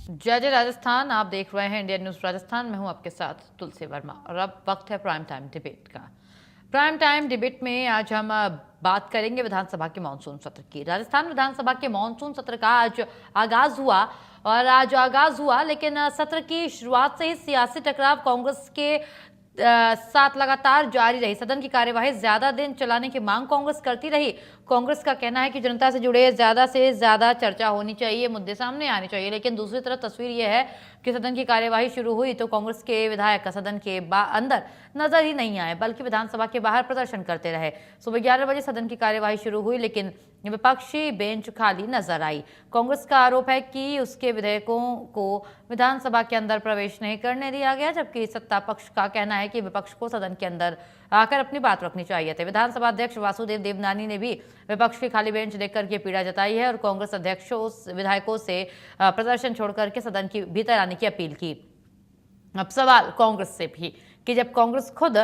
जय जय राजस्थान। आप देख रहे हैं इंडियन न्यूज राजस्थान। मैं हूं आपके साथ तुलसी वर्मा और अब वक्त है प्राइम टाइम डिबेट का। प्राइम टाइम डिबेट में आज हम बात करेंगे विधानसभा के मानसून सत्र की। राजस्थान विधानसभा के मानसून सत्र का आज आगाज हुआ लेकिन सत्र की शुरुआत से ही सियासी टकराव कांग्रेस के साथ लगातार जारी रही। सदन की कार्यवाही ज्यादा दिन चलाने की मांग कांग्रेस करती रही। कांग्रेस का कहना है कि जनता से जुड़े ज्यादा से ज्यादा चर्चा होनी चाहिए, मुद्दे सामने आने चाहिए। लेकिन दूसरी तरफ तस्वीर यह है कि सदन की कार्यवाही शुरू हुई तो कांग्रेस के विधायक सदन के अंदर नजर ही नहीं आए, बल्कि विधानसभा के बाहर प्रदर्शन करते रहे। सुबह 11 बजे सदन की कार्यवाही शुरू हुई लेकिन विपक्षी बेंच खाली नजर आई। कांग्रेस का आरोप है कि उसके विधेयकों को विधानसभा के अंदर प्रवेश नहीं करने दिया गया, जबकि सत्ता पक्ष का कहना है कि विपक्ष को सदन के अंदर आकर अपनी बात रखनी चाहिए थी। विधानसभा अध्यक्ष वासुदेव देवनानी ने भी विपक्ष की खाली बेंच देखकर के पीड़ा जताई है और कांग्रेस अध्यक्षों विधायकों से प्रदर्शन छोड़कर के सदन की भीतर आने की अपील की। अब सवाल कांग्रेस से भी कि जब कांग्रेस खुद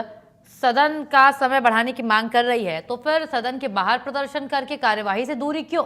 सदन का समय बढ़ाने की मांग कर रही है तो फिर सदन के बाहर प्रदर्शन करके कार्यवाही से दूरी क्यों?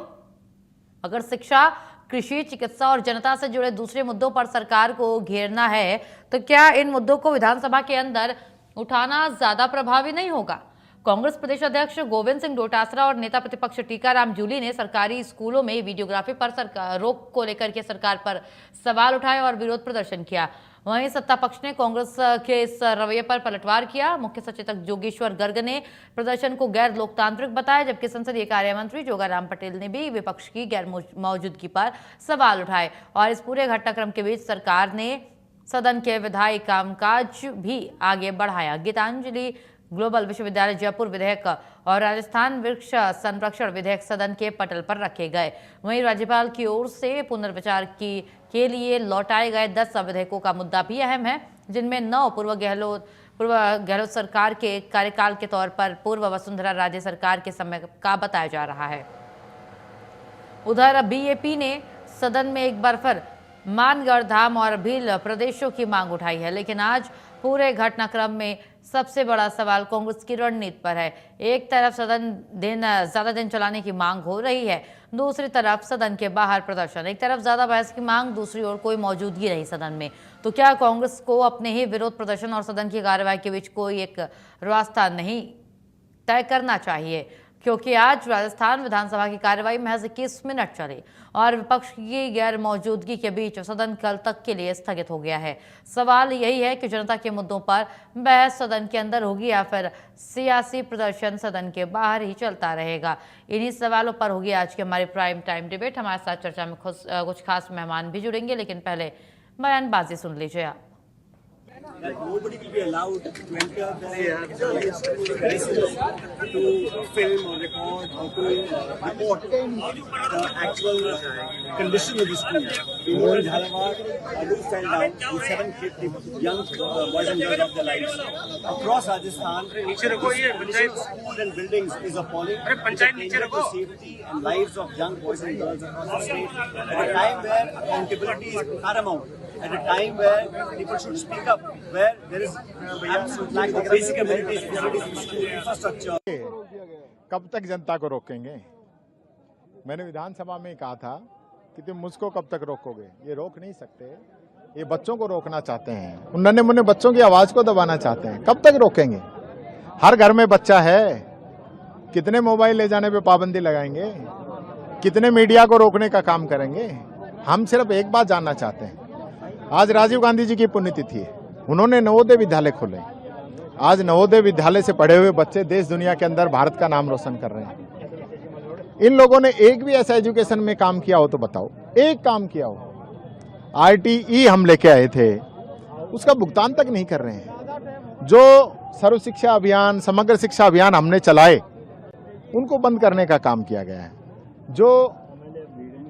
अगर शिक्षा, कृषि, चिकित्सा और जनता से जुड़े दूसरे मुद्दों पर सरकार को घेरना है तो क्या इन मुद्दों को विधानसभा के अंदर उठाना ज्यादा प्रभावी नहीं होगा? कांग्रेस प्रदेश अध्यक्ष गोविंद सिंह डोटासरा और नेता प्रतिपक्ष टीकाराम जूली ने सरकारी स्कूलों में वीडियोग्राफी पर रोक को लेकर के सरकार पर सवाल उठाए और विरोध प्रदर्शन किया। वहीं सत्ता पक्ष ने कांग्रेस के इस रवैये पर पलटवार किया। मुख्य सचेतक जोगेश्वर गर्ग ने प्रदर्शन को गैर लोकतांत्रिक बताया, जबकि संसदीय कार्य मंत्री जोगाराम पटेल ने भी विपक्ष की गैर मौजूदगी पर सवाल उठाए। और इस पूरे घटनाक्रम के बीच सरकार ने सदन के विधायी कामकाज भी आगे बढ़ाया। गीतांजलि ग्लोबल विश्वविद्यालय जयपुर विधेयक और राजस्थान वृक्ष संरक्षण विधेयक सदन के पटल पर रखे गए। वहीं राज्यपाल की ओर से पुनर्विचार के लिए लौटाए गए 10 विधेयकों का मुद्दा भी अहम है, जिनमें 9 पूर्व गहलोत सरकार के कार्यकाल के तौर पर पूर्व वसुंधरा राजे सरकार के समय का बताया जा रहा है। उधर बीएपी ने सदन में एक बार फिर मानगढ़ धाम और भील प्रदेशों की मांग उठाई है, लेकिन आज पूरे घटनाक्रम में सबसे बड़ा सवाल कांग्रेस की रणनीति पर है। एक तरफ सदन ज्यादा दिन चलाने की मांग हो रही है, दूसरी तरफ सदन के बाहर प्रदर्शन। एक तरफ ज्यादा बहस की मांग, दूसरी ओर कोई मौजूदगी नहीं सदन में। तो क्या कांग्रेस को अपने ही विरोध प्रदर्शन और सदन की कार्यवाही के बीच कोई एक रास्ता नहीं तय करना चाहिए? क्योंकि आज राजस्थान विधानसभा की कार्यवाही महज 21 मिनट चली और विपक्ष की गैर मौजूदगी के बीच सदन कल तक के लिए स्थगित हो गया है। सवाल यही है कि जनता के मुद्दों पर बहस सदन के अंदर होगी या फिर सियासी प्रदर्शन सदन के बाहर ही चलता रहेगा। इन्हीं सवालों पर होगी आज की हमारी प्राइम टाइम डिबेट। हमारे साथ चर्चा में कुछ खास मेहमान भी जुड़ेंगे, लेकिन पहले बयानबाजी सुन लीजिए आप। That nobody will be allowed to enter the premises to film or record or to report the actual condition of the school. We know in Jhalawar, a roof fell down, the 7 young boys and girls lost their lives. Across Rajasthan, the condition of schools and buildings is appalling. It endangers the safety and lives of young boys and girls across the state. At a time where accountability is paramount, at a time where people should speak up, where there is absolute lack of basic amenities, infrastructure. कब तक जनता को रोकेंगे? मैंने विधानसभा में कहा था कि तुम मुझको कब तक रोकोगे? ये रोक नहीं सकते। ये बच्चों को रोकना चाहते हैं, उन नन्हे मुन्ने बच्चों की आवाज को दबाना चाहते हैं। कब तक रोकेंगे? हर घर में बच्चा है। कितने मोबाइल ले जाने पे पाबंदी लगाएंगे? कितने मीडिया को रोकने का काम करेंगे? हम सिर्फ एक बात जानना चाहते हैं। आज राजीव गांधी जी की पुण्यतिथि है, उन्होंने नवोदय विद्यालय खोले। आज नवोदय विद्यालय से पढ़े हुए बच्चे देश दुनिया के अंदर भारत का नाम रोशन कर रहे हैं। इन लोगों ने एक भी ऐसा एजुकेशन में काम किया हो तो बताओ, एक काम किया हो। RTE हम लेके आए थे, उसका भुगतान तक नहीं कर रहे हैं। जो सर्व शिक्षा अभियान, समग्र शिक्षा अभियान हमने चलाए, उनको बंद करने का काम किया गया है। जो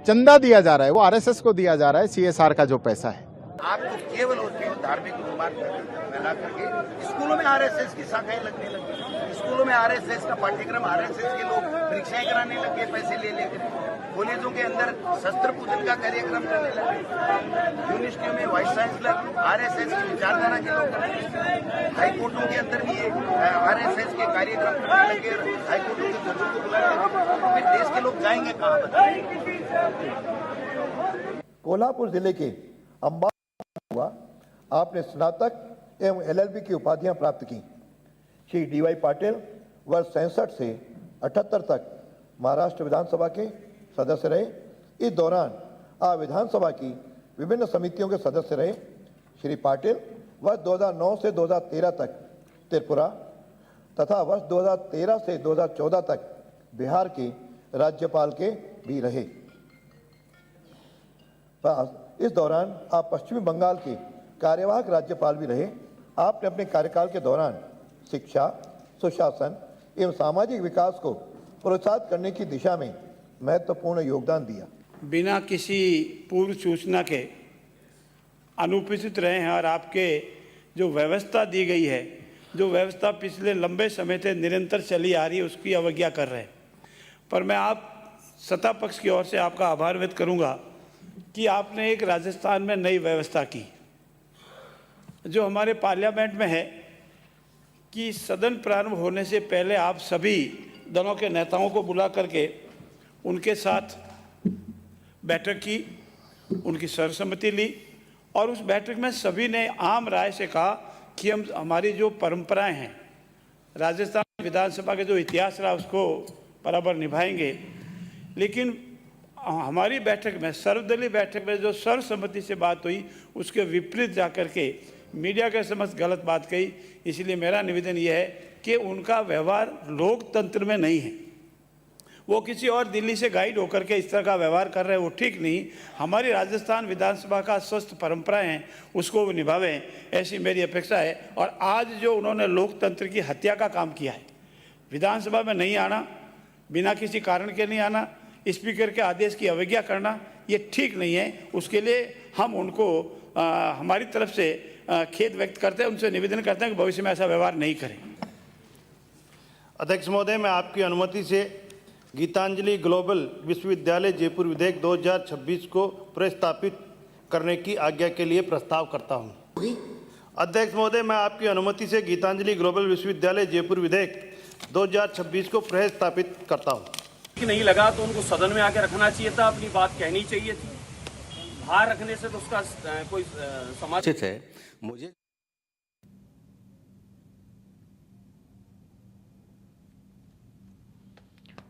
चंदा दिया जा रहा है वो RSS को दिया जा रहा है, CSR का जो पैसा है। आपको केवल और केवल धार्मिक अनुमान फैला करके स्कूलों में RSS की शाखाएं लगने लगी। स्कूलों में RSS का पाठ्यक्रम, RSS के लोग परीक्षाएं कराने लगे पैसे ले लेकर। कॉलेजों के अंदर शस्त्र पूजन का कार्यक्रम करने लगे। यूनिवर्सिटियों में वाइस चांसलर RSS की विचारधारा के लोग करने लगे। हाईकोर्टों के अंदर भी RSS के कार्यक्रम करने लगे। हाईकोर्टों के जजों को बुलाने लगे। फिर देश के लोग जाएंगे कहाँ? कोल्हापुर जिले के अम्बाला हुआ, आपने स्नातक एवं एलएलबी की उपाधियां प्राप्त की। श्री डीवाई पाटिल वर्ष 67 से 78 तक महाराष्ट्र विधानसभा के सदस्य रहे। इस दौरान आप विधानसभा की विभिन्न समितियों के सदस्य रहे। श्री पाटिल वर्ष 2009 से 2013 तक त्रिपुरा तथा वर्ष 2013 से 2014 तक बिहार के राज्यपाल के भी रहे। इस दौरान आप पश्चिमी बंगाल के कार्यवाहक राज्यपाल भी रहे। आपने अपने कार्यकाल के दौरान शिक्षा, सुशासन एवं सामाजिक विकास को प्रोत्साहित करने की दिशा में महत्वपूर्ण योगदान दिया। बिना किसी पूर्व सूचना के अनुपस्थित रहे हैं और आपके जो व्यवस्था दी गई है, जो व्यवस्था पिछले लंबे समय से निरंतर चली आ रही है, उसकी अवज्ञा कर रहे हैं। पर मैं आप सत्ता पक्ष की ओर से आपका आभार व्यक्त करूंगा कि आपने एक राजस्थान में नई व्यवस्था की, जो हमारे पार्लियामेंट में है कि सदन प्रारंभ होने से पहले आप सभी दलों के नेताओं को बुला करके उनके साथ बैठक की, उनकी सर्वसम्मति ली और उस बैठक में सभी ने आम राय से कहा कि हम हमारी जो परंपराएं हैं, राजस्थान विधानसभा के जो इतिहास रहा उसको बराबर निभाएंगे। लेकिन हमारी बैठक में, सर्वदलीय बैठक में जो सर्वसम्मति से बात हुई, उसके विपरीत जाकर के मीडिया के समक्ष गलत बात कही। इसलिए मेरा निवेदन यह है कि उनका व्यवहार लोकतंत्र में नहीं है। वो किसी और दिल्ली से गाइड होकर के इस तरह का व्यवहार कर रहे हैं, वो ठीक नहीं। हमारी राजस्थान विधानसभा का स्वस्थ परंपराएं हैं, उसको वो निभावें, ऐसी मेरी अपेक्षा है। और आज जो उन्होंने लोकतंत्र की हत्या का काम किया है, विधानसभा में नहीं आना, बिना किसी कारण के नहीं आना, स्पीकर के आदेश की अवज्ञा करना, ये ठीक नहीं है। उसके लिए हम उनको हमारी तरफ से खेद व्यक्त करते हैं, उनसे निवेदन करते हैं कि भविष्य में ऐसा व्यवहार नहीं करें। अध्यक्ष महोदय, मैं आपकी अनुमति से गीतांजलि ग्लोबल विश्वविद्यालय जयपुर विधेयक 2026 को प्रस्तावित करने की आज्ञा के लिए प्रस्ताव करता हूं। अध्यक्ष महोदय, मैं आपकी अनुमति से गीतांजलि ग्लोबल विश्वविद्यालय जयपुर विधेयक 2026 को प्रस्तावित करता हूं। कि नहीं लगा तो उनको सदन में आके रखना चाहिए था, अपनी बात कहनी चाहिए थी। बाहर रखने से तो उसका कोई समाज है। मुझे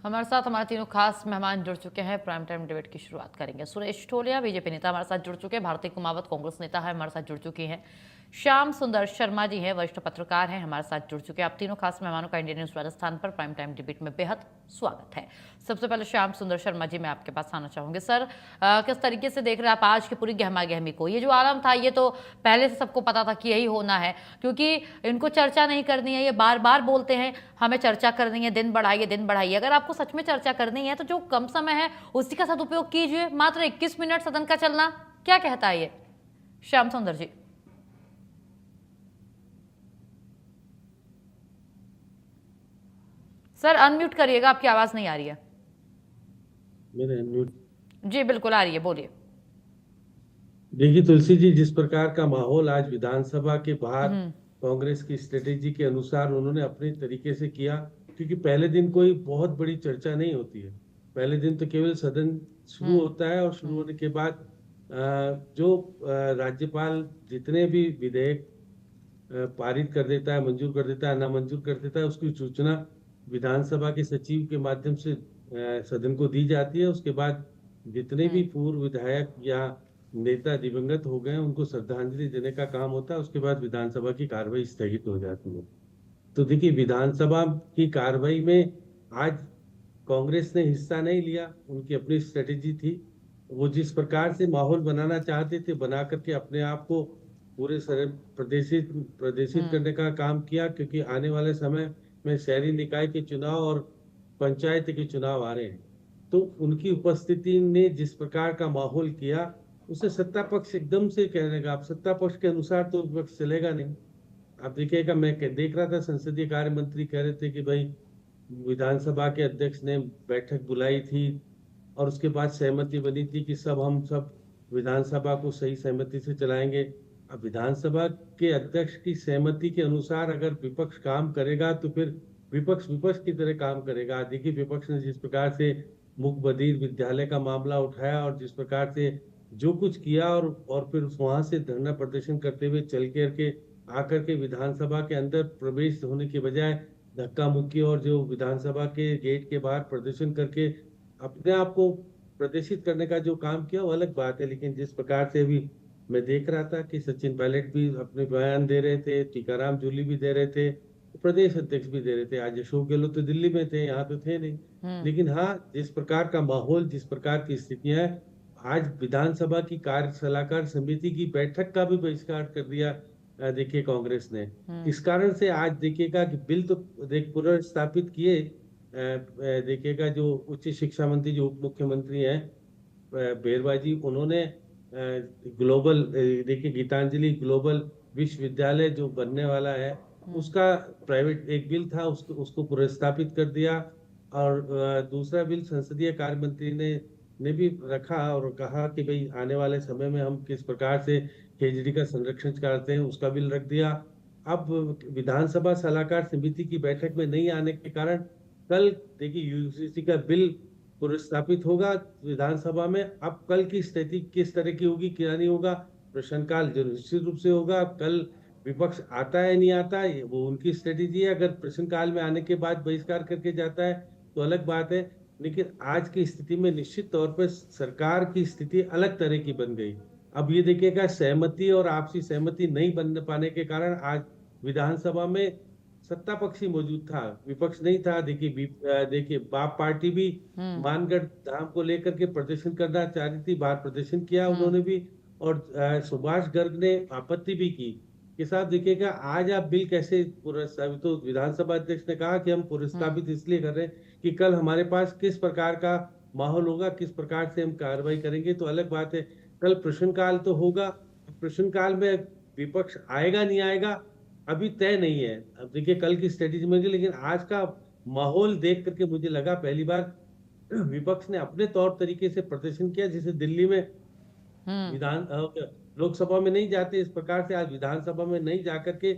हमारे साथ हमारे तीनों खास मेहमान जुड़ चुके हैं। प्राइम टाइम डिबेट की शुरुआत करेंगे। सुरेश टोलिया बीजेपी नेता हमारे साथ जुड़ चुके हैं। भारती कुमावत कांग्रेस नेता है, हमारे साथ जुड़ चुकी हैं। श्याम सुंदर शर्मा जी हैं, वरिष्ठ पत्रकार हैं, हमारे साथ जुड़ चुके हैं। आप तीनों खास मेहमानों का इंडियन न्यूज राजस्थान पर प्राइम टाइम डिबेट में बेहद स्वागत है। सबसे पहले श्याम सुंदर शर्मा जी, मैं आपके पास आना चाहूंगी। सर, किस तरीके से देख रहे हैं आप आज की पूरी गहमा गहमी को? ये जो आलम था, ये तो पहले से सबको पता था कि यही होना है, क्योंकि इनको चर्चा नहीं करनी है। ये बार बार बोलते हैं हमें चर्चा करनी है, दिन बढ़ाइए, दिन बढ़ाइए। अगर आपको सच में चर्चा करनी है तो जो कम समय है उसी का सदुपयोग कीजिए। मात्र 21 मिनट सदन का चलना क्या कहता है ये? श्याम सुंदर जी। सर, अनम्यूट करिएगा, आपकी आवाज नहीं आ रही है। मेरे अनम्यूट जी बिल्कुल आ रही है, बोलिए। देखिए तुलसी जी, जिस प्रकार का माहौल आज विधानसभा के बाहर कांग्रेस की स्ट्रेटेजी के अनुसार उन्होंने अपने तरीके से किया, क्योंकि पहले दिन कोई बहुत बड़ी चर्चा नहीं होती है। पहले दिन तो केवल सदन शुरू होता है और शुरू होने के बाद जो राज्यपाल जितने भी विधेयक पारित कर देता है, मंजूर कर देता है, नामंजूर कर देता है, उसकी सूचना विधानसभा के सचिव के माध्यम से सदन को दी जाती है। उसके बाद जितने भी पूर्व विधायक या नेता दिवंगत हो गए उनको श्रद्धांजलि देने का काम होता है। उसके बाद विधानसभा की कार्रवाई स्थगित हो जाती है। तो देखिए, विधानसभा की कार्रवाई में आज कांग्रेस ने हिस्सा नहीं लिया, उनकी अपनी स्ट्रेटेजी थी। वो जिस प्रकार से माहौल बनाना चाहते थे, बना करके अपने आप को पूरे प्रदर्शित करने का काम किया, क्योंकि आने वाले समय में शहरी निकाय के चुनाव और पंचायत के चुनाव आ रहे हैं। तो उनकी उपस्थिति ने जिस प्रकार का माहौल किया, उसे सत्ता पक्ष एकदम से कह देगा। आप सत्ता पक्ष के अनुसार तो विपक्ष चलेगा नहीं। आप देखिएगा, मैं देख रहा था संसदीय कार्य मंत्री कह रहे थे कि भाई विधानसभा के अध्यक्ष ने बैठक बुलाई थी और उसके बाद सहमति बनी थी कि हम सब विधानसभा को सही सहमति से चलाएंगे। अब विधानसभा के अध्यक्ष की सहमति के अनुसार अगर विपक्ष काम करेगा तो फिर विपक्ष की तरह काम करेगा। देखिए, विपक्ष ने जिस प्रकार से मूक बधिर विद्यालय का मामला उठाया और जिस प्रकार से जो कुछ किया और फिर वहां से धरना प्रदर्शन करते हुए चल करके आकर के विधानसभा के अंदर प्रवेश होने के बजाय धक्का मुक्की और जो विधानसभा के गेट के बाहर प्रदर्शन करके अपने आप को प्रदर्शित करने का जो काम किया वो अलग बात है। लेकिन जिस प्रकार से अभी मैं देख रहा था कि सचिन पायलट भी अपने बयान दे रहे थे, टीकाराम जूली भी दे रहे थे, प्रदेश अध्यक्ष भी दे रहे थे। आज अशोक गहलोत तो दिल्ली में थे, यहाँ तो थे नहीं। लेकिन हाँ, जिस प्रकार का माहौल, जिस प्रकार की स्थितियां हैं, आज विधानसभा की कार्य सलाहकार समिति की बैठक का भी बहिष्कार कर दिया देखिए कांग्रेस ने। इस कारण से आज देखिएगा कि बिल तो पुनर्स्थापित किए, देखिएगा जो उच्च शिक्षा मंत्री जो उप मुख्यमंत्री हैं बेरवा जी, उन्होंने ग्लोबल देखिए गीतांजलि ग्लोबल विश्वविद्यालय जो बनने वाला है उसका प्राइवेट एक बिल था, उसको पुनर्स्थापित कर दिया। और दूसरा बिल संसदीय कार्य मंत्री ने भी रखा और कहा कि भाई आने वाले समय में हम किस प्रकार से खेजड़ी का संरक्षण करते हैं, उसका बिल रख दिया। अब विधानसभा सलाहकार समिति की बैठक में नहीं आने के कारण कल देखिए यूजीसी का बिल पुनर्स्थापित होगा विधानसभा में। अब कल की स्थिति किस तरह की होगी, क्या नहीं होगा, प्रश्नकाल जो निश्चित रूप से होगा। कल विपक्ष आता है नहीं आता है वो उनकी स्ट्रेटेजी है। अगर प्रश्नकाल में आने के बाद बहिष्कार करके जाता है तो अलग बात है। लेकिन आज की स्थिति में निश्चित तौर पर सरकार की स्थिति अलग तरह की बन गई। अब ये देखिएगा सहमति और आपसी सहमति नहीं बन पाने के कारण आज विधानसभा में सत्ता पक्षी मौजूद था, विपक्ष नहीं था। देखिए बाप पार्टी भी मानगढ़ धाम को लेकर के प्रदर्शन करना चाह रही थी, बाहर प्रदर्शन किया उन्होंने भी। और सुभाष गर्ग ने आपत्ति भी की कि साहब देखिएगा आज आप बिल कैसे पुनर्स्थापित, तो विधानसभा अध्यक्ष ने कहा कि हम पुनर्स्थापित इसलिए कर रहे हैं कि कल हमारे पास किस प्रकार का माहौल होगा, किस प्रकार से हम कार्रवाई करेंगे, तो अलग बात है। कल प्रश्नकाल तो होगा, प्रश्नकाल में विपक्ष आएगा नहीं आएगा अभी तय नहीं है। अब देखिए कल की स्ट्रेटेजी में, लेकिन आज का माहौल देख करके मुझे लगा पहली बार विपक्ष ने अपने तौर तरीके से प्रदर्शन किया, जैसे दिल्ली में लोकसभा में नहीं जाते इस प्रकार से आज विधानसभा में नहीं जाकर के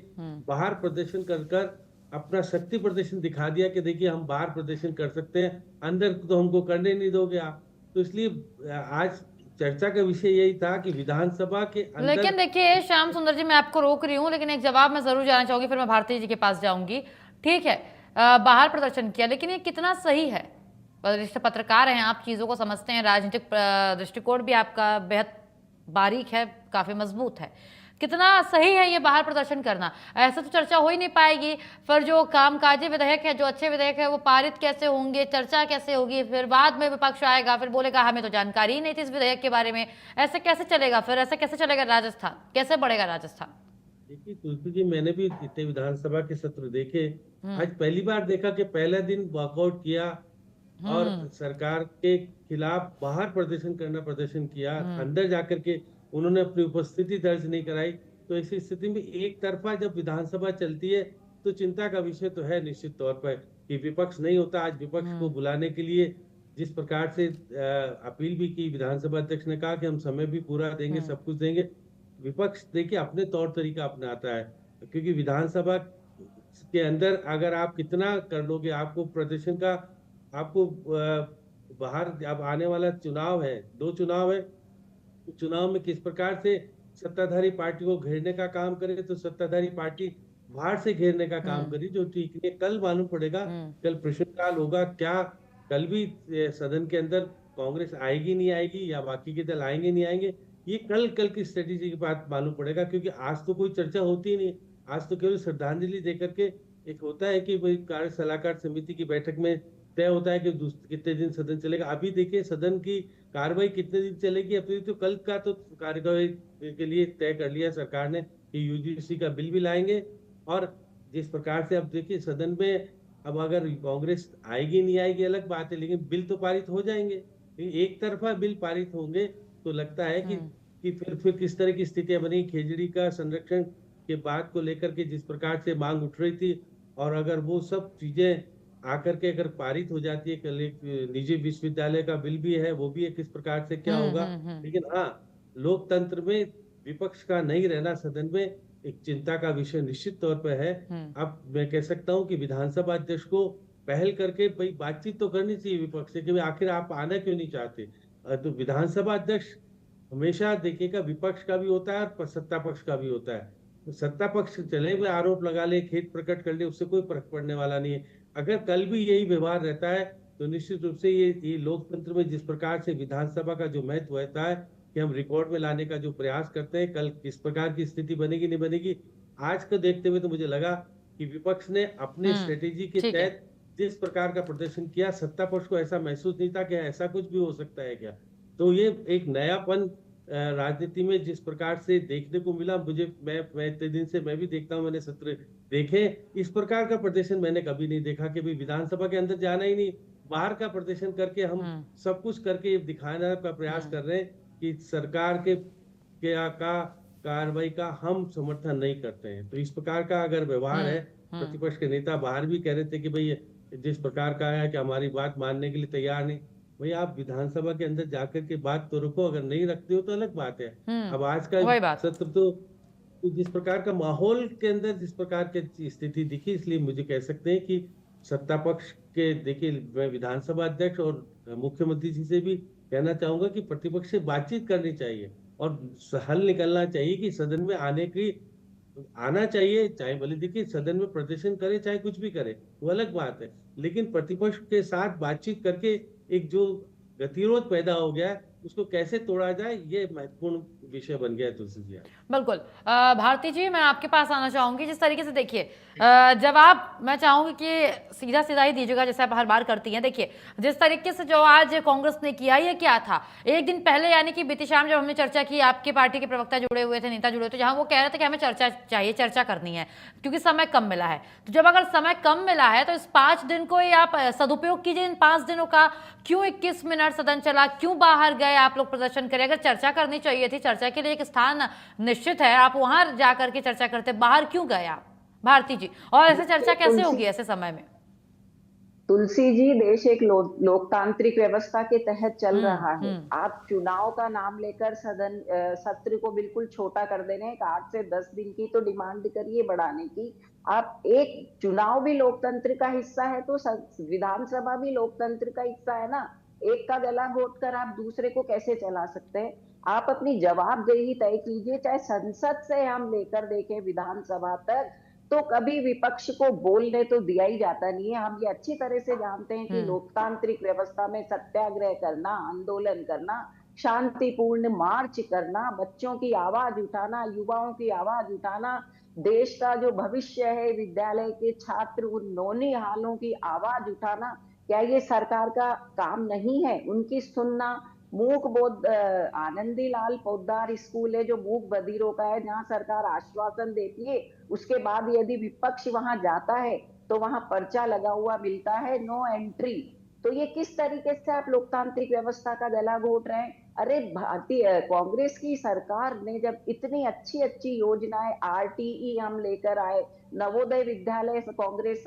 बाहर प्रदर्शन कर अपना शक्ति प्रदर्शन दिखा दिया कि देखिए हम बाहर प्रदर्शन कर सकते हैं, अंदर तो हमको करने नहीं दोगे आप। तो इसलिए आज चर्चा का विषय यही था कि विधानसभा के अंदर। लेकिन देखिए श्याम सुंदर जी, मैं आपको रोक रही हूँ लेकिन एक जवाब मैं जरूर जाना चाहूंगी, फिर मैं भारती जी के पास जाऊंगी। ठीक है, बाहर प्रदर्शन किया, लेकिन ये कितना सही है? वरिष्ठ पत्रकार हैं आप, चीजों को समझते हैं, राजनीतिक दृष्टिकोण भी आपका बेहद बारीक है, काफी मजबूत है। कितना सही है ये बाहर प्रदर्शन करना? ऐसे तो चर्चा हो ही नहीं पाएगी। फिर जो कामकाजी विधेयक है, जो अच्छे विधेयक है, वो पारित कैसे होंगे, चर्चा कैसे होगी? फिर बाद में विपक्ष आएगा, फिर बोलेगा हमें तो जानकारी ही नहीं थी इस विधेयक के बारे में। ऐसे कैसे चलेगा? फिर ऐसे कैसे चलेगा राजस्थान? कैसे बढ़ेगा राजस्थान? देखिए तुलसी जी, मैंने भी इतने विधानसभा के सत्र देखे, आज पहली बार देखा कि पहले दिन वॉकआउट किया और सरकार के खिलाफ बाहर प्रदर्शन किया, अंदर जाकर के उन्होंने अपनी उपस्थिति दर्ज नहीं कराई। तो ऐसी स्थिति में एक तरफा जब विधानसभा चलती है तो चिंता का विषय तो है निश्चित तौर पर कि विपक्ष नहीं होता। आज विपक्ष को बुलाने के लिए जिस प्रकार से अपील भी की, विधानसभा अध्यक्ष ने कहा कि हम समय भी पूरा देंगे, सब कुछ देंगे। विपक्ष देखिए अपने तौर तरीका अपनाता है, क्योंकि विधानसभा के अंदर अगर आप कितना कर लोगे, आपको प्रदर्शन का, आपको बाहर अब आने वाला चुनाव है, 2 चुनाव है, चुनाव में किस प्रकार से सत्ताधारी पार्टी को घेरने का काम करे, तो सत्ताधारी पार्टी बाहर से घेरने का काम करी, जो ठीक है। कल मालूम पड़ेगा, कल प्रश्नकाल होगा, क्या कल भी सदन के अंदर कांग्रेस आएगी नहीं आएगी, या बाकी के दल आएंगे नहीं आएंगे, ये कल की स्ट्रेटेजी के बाद मालूम पड़ेगा। क्योंकि आज तो कोई चर्चा होती ही नहीं, आज तो केवल श्रद्धांजलि देकर के एक होता है कि भाई कार्य सलाहकार समिति की बैठक में तय होता है कि कितने दिन सदन चलेगा। अभी देखिए सदन की कार्रवाई कितने दिन चलेगी, अभी तो कल का तो कार्यवाही के लिए तय कर लिया सरकार ने कि यूजीसी का बिल भी लाएंगे। और जिस प्रकार से अब देखिए सदन में अब अगर कांग्रेस आएगी नहीं आएगी अलग बात है, लेकिन बिल तो पारित हो जाएंगे। एक तरफा बिल पारित होंगे तो लगता है कि फिर किस तरह की स्थितियां बनी। खेजड़ी का संरक्षण के बात को लेकर के जिस प्रकार से मांग उठ रही थी, और अगर वो सब चीजें आकर के अगर पारित हो जाती है, कल एक निजी विश्वविद्यालय का बिल भी है, वो भी है, किस प्रकार से क्या होगा। लेकिन हाँ, लोकतंत्र में विपक्ष का नहीं रहना सदन में एक चिंता का विषय निश्चित तौर पर है। अब मैं कह सकता हूं कि विधानसभा अध्यक्ष को पहल करके भाई बातचीत तो करनी चाहिए विपक्ष से कि आखिर आप आना क्यों नहीं चाहते। तो विधानसभा अध्यक्ष हमेशा देखिएगा विपक्ष का भी होता है और सत्ता पक्ष का भी होता है। तो सत्ता पक्ष चले हुए आरोप लगा ले, खेद प्रकट कर ले, उससे कोई फर्क पड़ने वाला नहीं है। अगर कल भी यही व्यवहार रहता है तो निश्चित रूप से ये लोकतंत्र में जिस प्रकार से विधानसभा का जो महत्व रहता है कि हम रिकॉर्ड में लाने का जो प्रयास करते हैं, कल किस प्रकार की स्थिति बनेगी नहीं बनेगी, आज को देखते हुए तो मुझे लगा कि विपक्ष ने अपने स्ट्रेटेजी के ठीक है। तहत जिस प्रकार का प्रदर्शन किया, सत्ता पक्ष को ऐसा महसूस नहीं था कि ऐसा कुछ भी हो सकता है क्या। तो ये एक नयापन राजनीति में जिस प्रकार से देखने को मिला, मैं इतने दिन से मैं भी देखता हूँ, मैंने सत्र देखे, इस प्रकार का प्रदर्शन मैंने कभी नहीं देखा कि भाई विधानसभा के अंदर जाना ही नहीं, बाहर का प्रदर्शन करके हम सब कुछ करके दिखाने का प्रयास कर रहे हैं कि सरकार के कार्रवाई का हम समर्थन नहीं करते हैं। तो इस प्रकार का अगर व्यवहार है, प्रतिपक्ष के नेता बाहर भी कह रहे थे कि भाई जिस प्रकार का है कि हमारी बात मानने के लिए तैयार नहीं, भाई आप विधानसभा के अंदर जाकर के बात तो रखो, अगर नहीं रखते हो तो अलग बात है। अब आज वही का बात। सत्र तो जिस प्रकार का माहौल के अंदर जिस प्रकार की स्थिति दिखी, इसलिए मुझे कह सकते हैं कि सत्ता पक्ष के, देखिए मैं विधानसभा अध्यक्ष और मुख्यमंत्री जी से भी कहना चाहूंगा कि प्रतिपक्ष से बातचीत करनी चाहिए और हल निकलना चाहिए कि सदन में आना चाहिए, चाहे भले देखिए सदन में प्रदर्शन करे चाहे कुछ भी करे, वो अलग बात है, लेकिन प्रतिपक्ष के साथ बातचीत करके एक जो गतिरोध पैदा हो गया है उसको कैसे तोड़ा जाए, ये महत्वपूर्ण विषय बन गया है तुलसी जी। बिल्कुल। भारती जी, मैं आपके पास आना चाहूंगी। जिस तरीके से देखिए, जवाब मैं चाहूंगी कि सीधा सीधा ही दीजिएगा जैसे आप हर बार करती हैं। देखिए जिस तरीके से जो आज कांग्रेस ने किया, ये क्या था, एक दिन पहले यानी कि बीती शाम जब हमने चर्चा की, आपके पार्टी के प्रवक्ता जुड़े हुए थे, नेता जुड़े हुए थे, जहां वो कह रहे थे कि हमें चर्चा चाहिए, चर्चा करनी है क्योंकि समय कम मिला है। तो जब अगर समय कम मिला है तो इस 5 दिन को ही आप सदुपयोग कीजिए। इन 5 दिनों का क्यों 21 मिनट सदन चला, क्यों बाहर गए आप लोग प्रदर्शन करें? अगर चर्चा करनी चाहिए थी, चर्चा के लिए एक स्थान निश्चित है, आप वहां जाकर के चर्चा करते, बाहर क्यों गए आप भारती जी? और ऐसे चर्चा कैसे होगी ऐसे समय में? तुलसी जी, देश एक लोकतांत्रिक व्यवस्था के तहत चल रहा है। आप चुनाव का नाम लेकर सत्र को बिल्कुल छोटा कर दे रहे हैं। 8 से 10 दिन की तो डिमांड करिए बढ़ाने की। आप एक चुनाव भी लोकतंत्र का हिस्सा है तो विधानसभा भी लोकतंत्र का हिस्सा है ना। एक का गला घोट कर आप दूसरे को कैसे चला सकते हैं? आप अपनी जवाबदेही तय कीजिए। चाहे संसद से हम लेकर देखें विधानसभा तक, तो कभी विपक्ष को बोलने तो दिया ही जाता नहीं है। हम ये अच्छी तरह से जानते हैं कि लोकतांत्रिक व्यवस्था में सत्याग्रह करना, आंदोलन करना, शांतिपूर्ण मार्च करना, बच्चों की आवाज उठाना, युवाओं की आवाज उठाना, देश का जो भविष्य है, विद्यालय के छात्र, उन नौनिहालों की आवाज उठाना, क्या ये सरकार का काम नहीं है? उनकी सुनना। मूक बोध आनंदीलाल पोद्दार स्कूल है जो मूक बधिरों का है, जहां सरकार आश्वासन देती है, उसके बाद यदि विपक्ष वहां जाता है तो वहां पर्चा लगा हुआ मिलता है, नो एंट्री। तो ये किस तरीके से आप लोकतांत्रिक व्यवस्था का गला घोट रहे हैं? अरे भारतीय कांग्रेस की सरकार ने जब इतनी अच्छी अच्छी योजनाएं, RTE हम लेकर आए, नवोदय विद्यालय कांग्रेस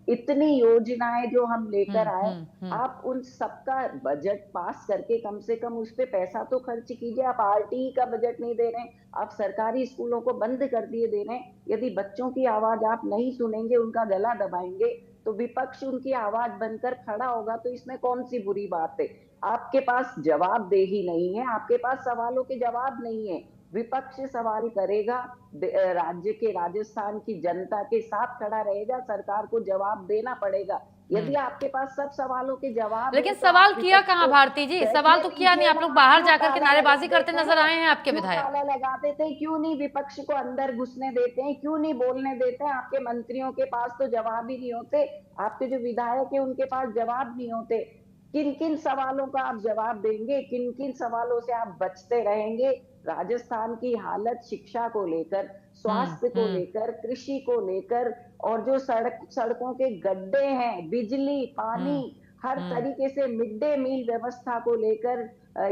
इतनी योजनाएं जो हम लेकर आए, आप उन सबका बजट पास करके कम से कम उस पे पैसा तो खर्च कीजिए। आप RTE का बजट नहीं दे रहे हैं, आप सरकारी स्कूलों को बंद कर दिए दे रहे हैं। यदि बच्चों की आवाज आप नहीं सुनेंगे, उनका गला दबाएंगे, तो विपक्ष उनकी आवाज बनकर खड़ा होगा। तो इसमें कौन सी बुरी बात है? आपके पास जवाबदेही नहीं है, आपके पास सवालों के जवाब नहीं है। विपक्ष सवाल करेगा, राज्य के, राजस्थान की जनता के साथ खड़ा रहेगा, सरकार को जवाब देना पड़ेगा। यदि आपके पास सब सवालों के जवाब, लेकिन सवाल किया कहाँ भारती जी? सवाल तो किया नहीं। आप लोग बाहर जाकर के नारेबाजी करते नजर आए हैं आपके विधायक। ताला लगा देते हैं, क्यों नहीं विपक्ष को अंदर घुसने देते हैं, क्यों नहीं बोलने देते हैं? आपके मंत्रियों के पास तो जवाब ही नहीं होते, आपके जो विधायक है उनके पास जवाब नहीं होते। किन किन सवालों का आप जवाब देंगे? किन किन सवालों से आप बचते रहेंगे? राजस्थान की हालत शिक्षा को लेकर, स्वास्थ्य को लेकर, कृषि को लेकर, और जो सड़कों के गड्ढे हैं, बिजली, पानी, हर तरीके से मिड डे मील व्यवस्था को लेकर,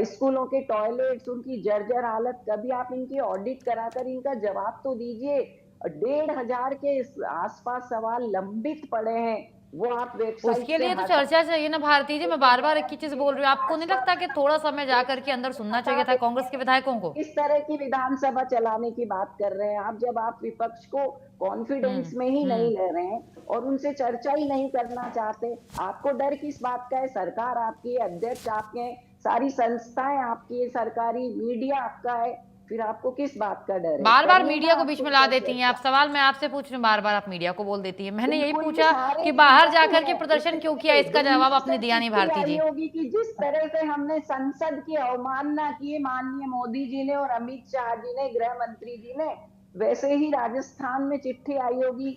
स्कूलों के टॉयलेट्स, उनकी जर्जर हालत, कभी आप इनकी ऑडिट कराकर इनका जवाब तो दीजिए। 1,500 के आसपास सवाल लंबित पड़े हैं, वो आप वेबसाइट उसके लिए तो चर्चा चाहिए ना भारती जी। मैं बार बार एक ही चीज बोल रही हूँ, आपको नहीं लगता कि थोड़ा समय जाकर के अंदर सुनना चाहिए था कांग्रेस के विधायकों को? इस तरह की विधानसभा चलाने की बात कर रहे हैं आप, जब आप विपक्ष को कॉन्फिडेंस में ही नहीं ले रहे हैं और उनसे चर्चा ही नहीं करना चाहते। आपको डर किस बात का है? सरकार आपकी, अध्यक्ष आपके, सारी संस्थाएं आपकी है, सरकारी मीडिया आपका है, फिर आपको किस बात का डर है? बार बार करिए मीडिया ना को आप बीच में खुल ला कर देती हैं आप। चर्चा। सवाल मैं आपसे पूछ रही हूँ, बार बार आप मीडिया को बोल देती हैं। मैंने यही बिल्कुल, ये पूछा सारे कि बाहर मीडिया जाकर को के है। प्रदर्शन क्यों किया, देखिए, इसका जवाब दुनिया आपने से दिया नहीं चिट्ठी भारती आई जी। होगी कि जिस तरह से हमने संसद की अवमानना की माननीय मोदी जी ने और अमित शाह जी ने, गृह मंत्री जी ने, वैसे ही राजस्थान में चिट्ठी आई होगी,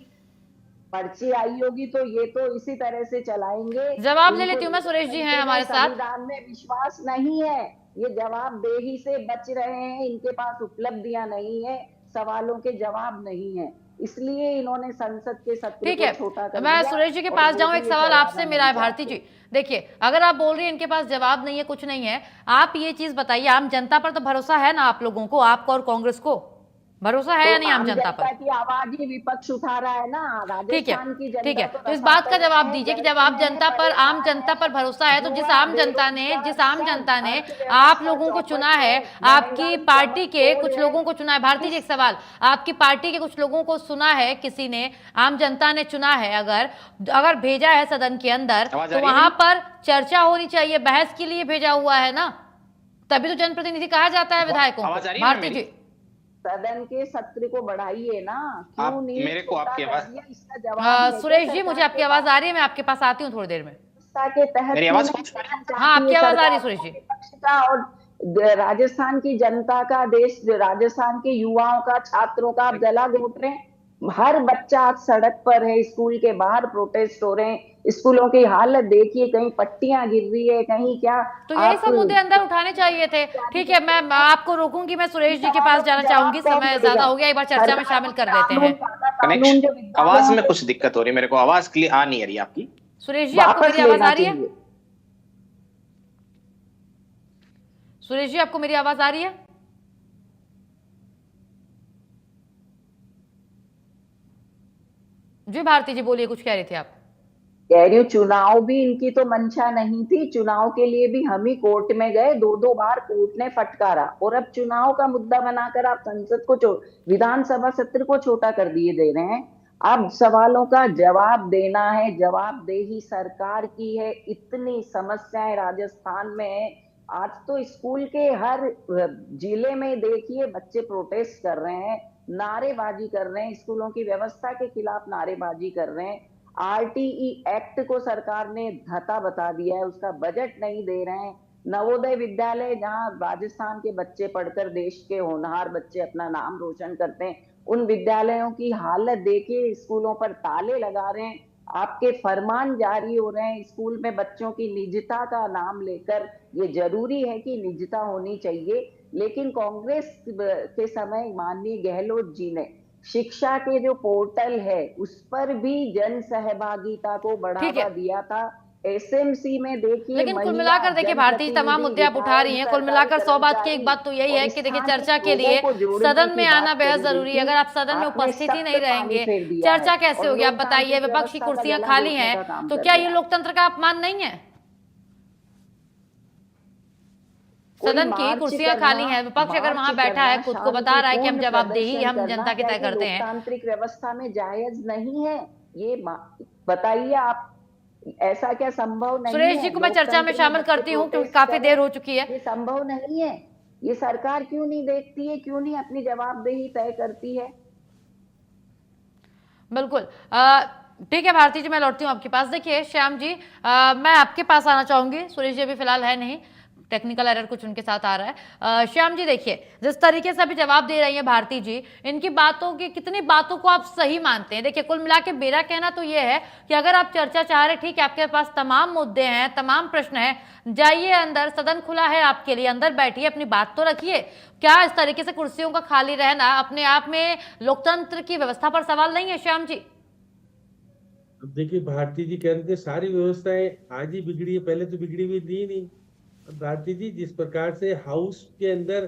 पर्ची आई होगी, तो ये तो इसी तरह से चलाएंगे। जवाब ले इनको लेती हूँ मैं, सुरेश जी हैं लोकतंत्र में, हमारे साथ। संविधान में विश्वास नहीं है, ये जवाबदेही से बच रहे हैं, इनके पास उपलब्धियां नहीं है, सवालों के जवाब नहीं है, इसलिए इन्होंने संसद के सत्र ठीक को छोटा है, कर मैं दिया सुरेश जी के और पास वो जाऊं। भी एक ये सवाल आपसे चलाना मेरा नहीं है भारती चाहते। जी। देखिए, अगर आप बोल रही हैं इनके पास जवाब नहीं है, कुछ नहीं है, आप ये चीज बताइए, आम जनता पर तो भरोसा है ना आप लोगों को, आपको और कांग्रेस को भरोसा है तो या नहीं आम जनता पर? की आवाज ही विपक्ष उठा रहा है ना, ठीक है, राजस्थान की ठीक है, जनता तो इस बात का रसातल जवाब है, दीजिए कि गर्त जब आप में, जनता पर, आम परेशान जनता पर भरोसा है, तो जिस युवा, आम जनता ने, बेरोजगार, जिस आम सब जनता ने अर्थव्यवस्था आप लोगों को चौपट चुना है, है, आपकी महंगाई पार्टी के चमक कुछ तोड़ लोगों है। को चुना है, भारती जी एक सवाल, आपकी पार्टी के कुछ लोगों को सुना है किसी ने, आम जनता ने चुना है, अगर अगर भेजा है सदन के अंदर, तो वहां पर चर्चा होनी चाहिए, बहस के लिए भेजा हुआ है ना, तभी तो जनप्रतिनिधि कहा जाता है विधायकों को। भारती जी, सदन के सत्र को बढ़ाइए ना, क्यों नहीं मेरे को आपकी आवाज, इसका जवाब सुरेश जी मुझे आपकी आवाज आ रही है, मैं आपके पास आती हूँ थोड़ी देर में। के तहत मेरी आवाज हाँ, आपकी आवाज आ रही है सुरेश जी। विपक्ष का और राजस्थान की जनता का, देश राजस्थान के युवाओं का, छात्रों का आप गला घोट रहे हैं। हर बच्चा आज सड़क पर है, स्कूल के बाहर प्रोटेस्ट हो रहे हैं, स्कूलों की हालत देखिए, कहीं पट्टियां गिर रही है, कहीं क्या। तो यही सब मुद्दे अंदर उठाने चाहिए थे। ठीक है, मैं आपको रोकूंगी, मैं सुरेश जी के पास जाना चाहूंगी, समय ज्यादा हो गया, एक बार चर्चा में शामिल कर लेते हैं। आवाज में कुछ दिक्कत हो रही है, मेरे को आवाज क्लियर आ नहीं रही आपकी। सुरेश जी, आपको मेरी आवाज आ रही है? सुरेश जी, आपको मेरी आवाज आ रही है? जी भारती जी बोलिए, कुछ कह रही थी आप। कह रही हूँ, चुनाव भी इनकी तो मंशा नहीं थी, चुनाव के लिए भी हम ही कोर्ट में गए, दो बार कोर्ट ने फटकारा, और अब चुनाव का मुद्दा बनाकर आप संसद को, विधानसभा सत्र को छोटा कर दिए दे रहे हैं। अब सवालों का जवाब देना है, जवाबदेही सरकार की है। इतनी समस्याएं राजस्थान में है, आज तो स्कूल के हर जिले में देखिए बच्चे प्रोटेस्ट कर रहे हैं, नारेबाजी कर रहे हैं, स्कूलों की व्यवस्था के खिलाफ नारेबाजी कर रहे हैं। आरटीई एक्ट को सरकार ने धता बता दिया है, उसका बजट नहीं दे रहे हैं। नवोदय विद्यालय जहां राजस्थान के बच्चे पढ़कर देश के होनहार बच्चे अपना नाम रोशन करते हैं, उन विद्यालयों की हालत देखिए, स्कूलों पर ताले लगा रहे हैं, आपके फरमान जारी हो रहे हैं स्कूल में बच्चों की निजता का नाम लेकर। ये जरूरी है कि निजता होनी चाहिए, लेकिन कांग्रेस के समय माननीय गहलोत जी ने शिक्षा के जो पोर्टल है उस पर भी जन सहभागिता को बढ़ावा दिया था। एसएमसी में देखिए, लेकिन कुल मिलाकर देखिए भारती जी, तमाम मुद्दे आप उठा रही हैं, कुल मिलाकर 100 बात की एक बात तो यही है कि देखिए चर्चा के लिए सदन में आना बेहद जरूरी है। अगर आप सदन में उपस्थित ही नहीं रहेंगे, चर्चा कैसे होगी? आप बताइए, विपक्ष की कुर्सियां खाली हैं, तो क्या ये लोकतंत्र का अपमान नहीं है? सदन की कुर्सियां खाली हैं, विपक्ष अगर वहां बैठा है, खुद को बता रहा है कि हम जवाबदेही हम जनता की तय करते हैं, लोकतांत्रिक व्यवस्था में जायज नहीं है ये? बताइए आप, ऐसा क्या संभव नहीं है? सुरेश जी को मैं चर्चा में शामिल करती हूँ क्योंकि काफी देर हो चुकी है। ये संभव नहीं है, ये सरकार क्यों नहीं देखती है, क्यों नहीं अपनी जवाबदेही तय करती है? बिल्कुल, ठीक है भारती जी, मैं लौटती हूँ आपके पास। देखिए श्याम जी, मैं आपके पास आना चाहूंगी, सुरेश जी अभी फिलहाल है नहीं, टेक्निकल एरर कुछ उनके साथ आ रहा है। श्याम जी देखिए, जिस तरीके से अभी जवाब दे रही है भारती जी, इनकी बातों की कितनी बातों को आप सही मानते हैं? देखिए कुल मिला के मेरा कहना तो ये है कि अगर आप चर्चा चाह रहे, ठीक है, आपके पास तमाम मुद्दे हैं, तमाम प्रश्न हैं, जाइए अंदर, सदन खुला है आपके लिए, अंदर बैठिए, अपनी बात तो रखिए। क्या इस तरीके से कुर्सियों का खाली रहना अपने आप में लोकतंत्र की व्यवस्था पर सवाल नहीं है? श्याम जी अब देखिए, भारती जी कह रहे थे सारी व्यवस्थाएं आज ही बिगड़ी है, पहले तो बिगड़ी हुई थी नहीं। भारती जी, जिस प्रकार से हाउस के अंदर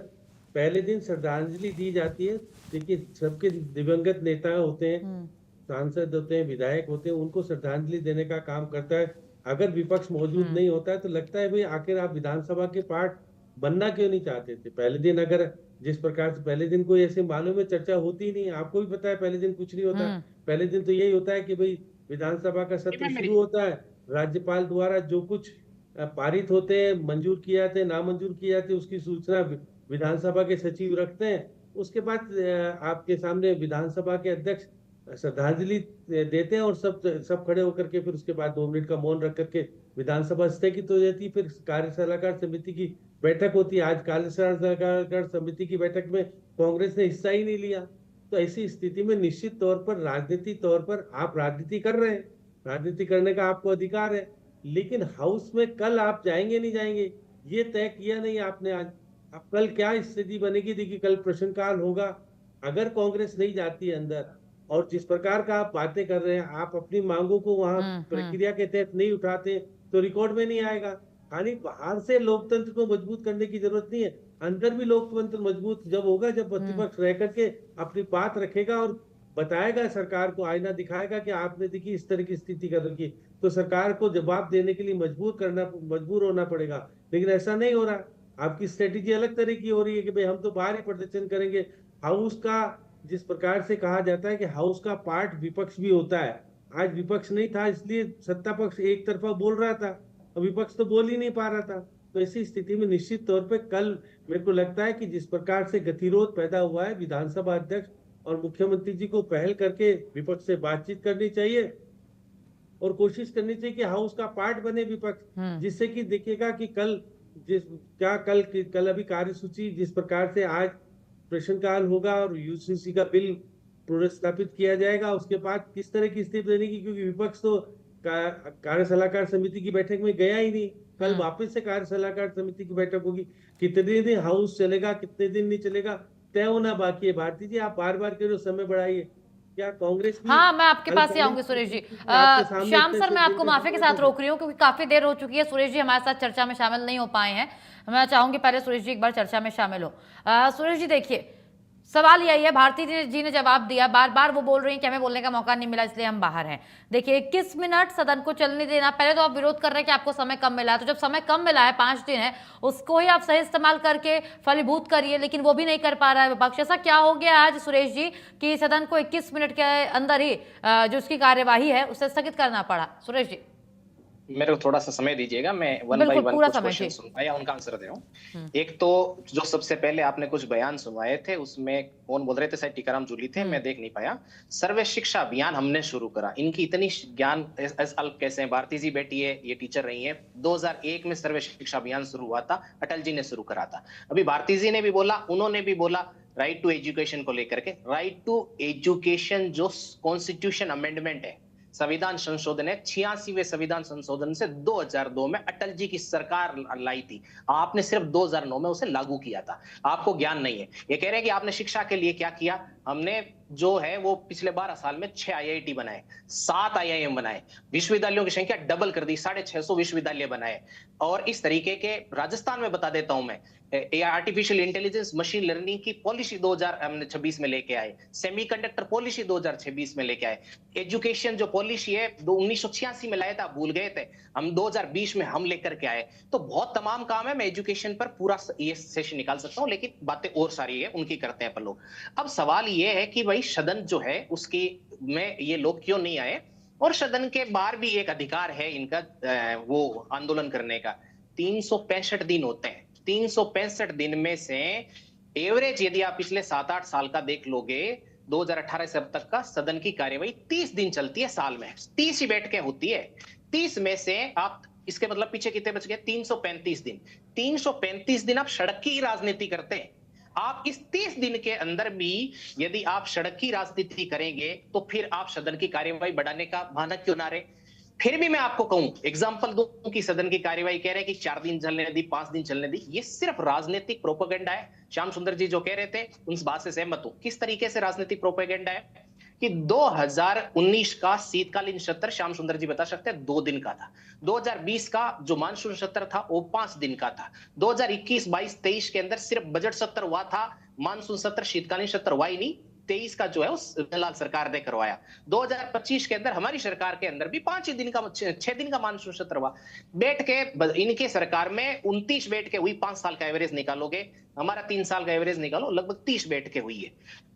पहले दिन श्रद्धांजलि दी जाती है, देखिए सबके दिवंगत नेता होते हैं, सांसद होते हैं, विधायक होते हैं, उनको श्रद्धांजलि देने का काम करता है। अगर विपक्ष मौजूद नहीं होता है तो लगता है भाई आखिर आप विधानसभा के पार्ट बनना क्यों नहीं चाहते थे? पहले दिन अगर जिस प्रकार से पहले दिन कोई ऐसे मालूम है चर्चा होती ही नहीं, आपको भी पता है पहले दिन कुछ नहीं होता। पहले दिन तो यही होता है कि भाई विधानसभा का सत्र शुरू होता है, राज्यपाल द्वारा जो कुछ पारित होते हैं, मंजूर किए जाते हैं, नामंजूर किए जाते हैं, उसकी सूचना विधानसभा के सचिव रखते हैं। उसके बाद आपके सामने विधानसभा के अध्यक्ष श्रद्धांजलि देते हैं और सब खड़े होकर के फिर उसके बाद 2 मिनट का मौन रख करके विधानसभा स्थगित हो जाती है। फिर कार्य सलाहकार समिति की बैठक होती है। आज कार्य सलाहकार समिति की बैठक में कांग्रेस ने हिस्सा ही नहीं लिया। तो ऐसी स्थिति में निश्चित तौर पर राजनीति तौर पर आप राजनीति कर रहे हैं, राजनीति करने का आपको अधिकार है, लेकिन हाउस में कल आप जाएंगे नहीं जाएंगे ये तय किया नहीं आपने आज। अब कल क्या स्थिति बनेगी, देखिए कल प्रश्नकाल होगा। अगर कांग्रेस नहीं जाती है अंदर और जिस प्रकार का आप बातें कर रहे हैं, आप अपनी मांगों को वहां प्रक्रिया के तहत नहीं उठाते तो रिकॉर्ड में नहीं आएगा। खाली बाहर से लोकतंत्र को मजबूत करने की जरूरत नहीं है, अंदर भी लोकतंत्र मजबूत जब होगा जब प्रतिपक्ष रह करके अपनी बात रखेगा और बताएगा, सरकार को आईना दिखाएगा कि आपने देखिए इस तरह की स्थिति कर रखी, तो सरकार को जवाब देने के लिए मजबूर होना पड़ेगा। लेकिन ऐसा नहीं हो रहा। आपकी स्ट्रेटेजी अलग तरह की हो रही है कि भाई हम तो बाहर ही प्रदर्शन करेंगे। हाउस का जिस प्रकार से कहा जाता है कि हाउस का पार्ट विपक्ष भी होता है, आज विपक्ष नहीं था इसलिए सत्ता पक्ष एक तरफा बोल रहा था और विपक्ष तो बोल ही नहीं पा रहा था। तो ऐसी स्थिति में निश्चित तौर पे कल मेरे को लगता है कि जिस प्रकार से गतिरोध पैदा हुआ है, विधानसभा अध्यक्ष और मुख्यमंत्री जी को पहल करके विपक्ष से बातचीत करनी चाहिए और कोशिश करनी चाहिए कि हाउस का पार्ट बने विपक्ष, जिससे कि देखिएगा कि कल अभी कार्यसूची जिस प्रकार से आज प्रश्नकाल होगा और यूसीसी का बिल पुनर्स्थापित किया जाएगा, उसके बाद किस तरह की स्थिति बनेगी, क्योंकि विपक्ष तो कार्य सलाहकार समिति की बैठक में गया ही नहीं। कल वापस से कार्य सलाहकार समिति की बैठक होगी। कितने दिन हाउस चलेगा, कितने दिन नहीं चलेगा, तय होना बाकी है। भारती जी, आप बार बार कह रहे हो समय बढ़ाइए, क्या कांग्रेस भी? हाँ, मैं आपके पास ही आऊंगी सुरेश जी। श्याम सर, मैं आपको माफी के साथ रोक रही हूँ क्योंकि काफी देर हो चुकी है। सुरेश जी हमारे साथ चर्चा में शामिल नहीं हो पाए हैं। मैं चाहूंगी पहले सुरेश जी एक बार चर्चा में शामिल हो। सुरेश जी, देखिए सवाल यही है, भारती जी ने जवाब दिया, बार बार वो बोल रही हैं कि हमें बोलने का मौका नहीं मिला इसलिए हम बाहर हैं। देखिए 21 मिनट सदन को चलने देना, पहले तो आप विरोध कर रहे हैं कि आपको समय कम मिला है, तो जब समय कम मिला है 5 दिन है, उसको ही आप सही इस्तेमाल करके फलीभूत करिए, लेकिन वो भी नहीं कर पा रहा है विपक्ष। ऐसा क्या हो गया आज सुरेश जी कि सदन को 21 मिनट के अंदर ही जो उसकी कार्यवाही है उसे स्थगित करना पड़ा? सुरेश जी, मेरे को थोड़ा सा समय दीजिएगा, मैं वन बाय वन कुछ क्वेश्चन सुनवाया या उनका आंसर दे रहा हूँ। एक तो जो सबसे पहले आपने कुछ बयान सुनवाए थे उसमें कौन बोल रहे थे, शायद टीकाराम जूली थे, मैं देख नहीं पाया। सर्व शिक्षा अभियान हमने शुरू करा, इनकी इतनी ज्ञान अल्प कैसे है। भारती जी बेटी है, ये टीचर रही है, 2001 में सर्व शिक्षा अभियान शुरू हुआ था, अटल जी ने शुरू करा था। अभी भारती जी ने भी बोला, उन्होंने भी बोला राइट टू एजुकेशन को लेकर के। राइट टू एजुकेशन जो कॉन्स्टिट्यूशन अमेंडमेंट है, संविधान संशोधन है, 86वें संविधान संशोधन से 2002 में अटल जी की सरकार लाई थी, आपने सिर्फ 2009 में उसे लागू किया था। आपको ज्ञान नहीं है। ये कह रहे हैं कि आपने शिक्षा के लिए क्या किया। हमने जो है वो पिछले 12 साल में 6 IIT बनाए, 7 IIM बनाए, विश्वविद्यालयों की संख्या डबल कर दी, 650 विश्वविद्यालय बनाए। और इस तरीके के राजस्थान में बता देता हूं मैं, आर्टिफिशियल इंटेलिजेंस मशीन लर्निंग की पॉलिसी 2026 में लेके आए, सेमीकंडक्टर पॉलिसी 2026 में लेके आए। एजुकेशन जो पॉलिसी है 1986 में लाया था, भूल गए थे हम, 2020 में हम लेकर के आए। तो बहुत तमाम काम है, मैं एजुकेशन पर पूरा ये सेशन निकाल सकता हूं, लेकिन बातें और सारी है, उनकी करते हैं अपन लोग। अब सवाल ये है कि भाई सदन जो है उसकी में ये लोग क्यों नहीं आए, और सदन के बाहर भी एक अधिकार है इनका वो आंदोलन करने का। 365 दिन होते हैं, 365 दिन में से एवरेज यदि आप पिछले 7-8 साल का देख लोगे, 2018 से अब तक का सदन की कार्यवाही 30 दिन चलती है साल में, 30 ही बैठकें होती है। 30 में से आप इसके मतलब पीछे कितने बच गए, 335 दिन। 335 दिन आप सड़क की राजनीति करते हैं। आप इस 30 दिन के अंदर भी यदि आप सड़क की राजनीति करेंगे तो फिर आप सदन की कार्यवाही बढ़ाने का बहाना क्यों ना रहे। फिर भी मैं आपको कहूं, एग्जांपल दूं कि सदन की कार्यवाही कह रहे हैं कि 4 दिन चलने दी, 5 दिन चलने दी, ये सिर्फ राजनीतिक प्रोपेगेंडा है। श्याम सुंदर जी जो कह रहे थे उस बात से सहमत हूं। किस तरीके से राजनीतिक प्रोपेगेंडा है कि 2019 का शीतकालीन सत्र श्याम सुंदर जी बता सकते हैं 2 दिन का था। 2020 का जो मानसून सत्र था वो 5 दिन का था। 2021, 22, 23 के अंदर सिर्फ बजट सत्र हुआ था, मानसून सत्र शीतकालीन सत्र हुआ ही नहीं। 23 का जो है उस लाल सरकार ने करवाया। 2025 के अंदर हमारी सरकार के अंदर भी 5 ही दिन का, 6 दिन का मानसून सत्र हुआ। बैठ के इनके सरकार में 29 बैठ के हुई, 5 साल का एवरेज निकालोगे, हमारा 3 साल का एवरेज निकालो, लगभग 30 बैठ के हुई है।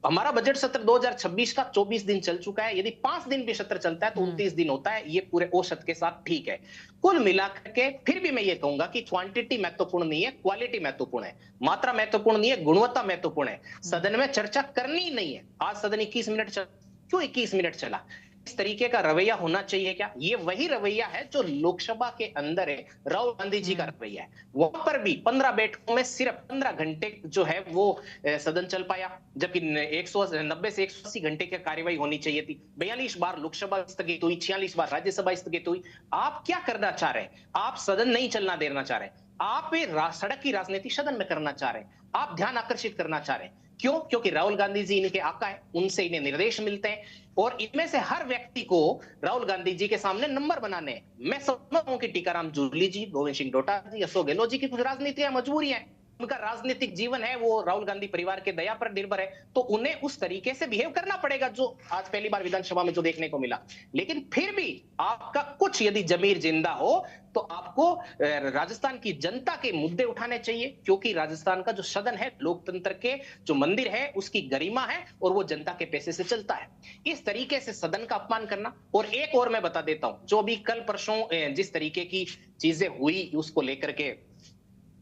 हमारा बजट सत्र 2026 का 24 दिन चल चुका है। यदि 5 दिन भी सत्र चलता है तो 29 दिन होता है। ये पूरे औसत के साथ ठीक है। कुल मिलाकर के फिर भी मैं ये कहूंगा कि क्वांटिटी महत्वपूर्ण नहीं है, क्वालिटी महत्वपूर्ण है। मात्रा महत्वपूर्ण नहीं है, गुणवत्ता महत्वपूर्ण है। सदन में चर्चा करनी ही नहीं है। आज सदन 21 मिनट चला, क्यों 21 मिनट चला? इस तरीके का रवैया होना चाहिए क्या? ये वही रवैया है जो लोकसभा के अंदर है, राहुल गांधी जी का रवैया है। वहां पर भी 15 बैठकों में सिर्फ 15 घंटे जो है वो सदन चल पाया, जबकि 190 से 180 घंटे की कार्यवाही होनी चाहिए थी। 42 बार लोकसभा स्थगित हुई, 46 बार राज्यसभा स्थगित हुई। आप क्या करना चाह रहे हैं? आप सदन नहीं चलना देना चाह रहे हैं। आप सड़क की राजनीति सदन में करना चाह रहे हैं। आप ध्यान आकर्षित करना चाह रहे हैं। क्यों? क्योंकि राहुल गांधी जी इनके आका है, उनसे इन्हें निर्देश मिलते हैं और इनमें से हर व्यक्ति को राहुल गांधी जी के सामने नंबर बनाने हैं। मैं समझता हूं कि टीकाराम जूली जी, गोविंद सिंह डोटासरा जी, अशोक गहलोत जी की कुछ राजनीतिक मजबूरियां हैं। उनका राजनीतिक जीवन है वो राहुल गांधी परिवार के दया पर निर्भर है, तो उन्हें उस तरीके से बिहेव करना पड़ेगा जो आज पहली बार विधानसभा में जो देखने को मिला। लेकिन फिर भी आपका कुछ यदि जमीर जिंदा हो तो आपको राजस्थान की जनता के मुद्दे उठाने चाहिए, क्योंकि राजस्थान का जो सदन है, लोकतंत्र के जो मंदिर है, उसकी गरिमा है और वो जनता के पैसे से चलता है। इस तरीके से सदन का अपमान करना। और एक और मैं बता देता हूं, जो भी कल परसों जिस तरीके की चीजें हुई उसको लेकर के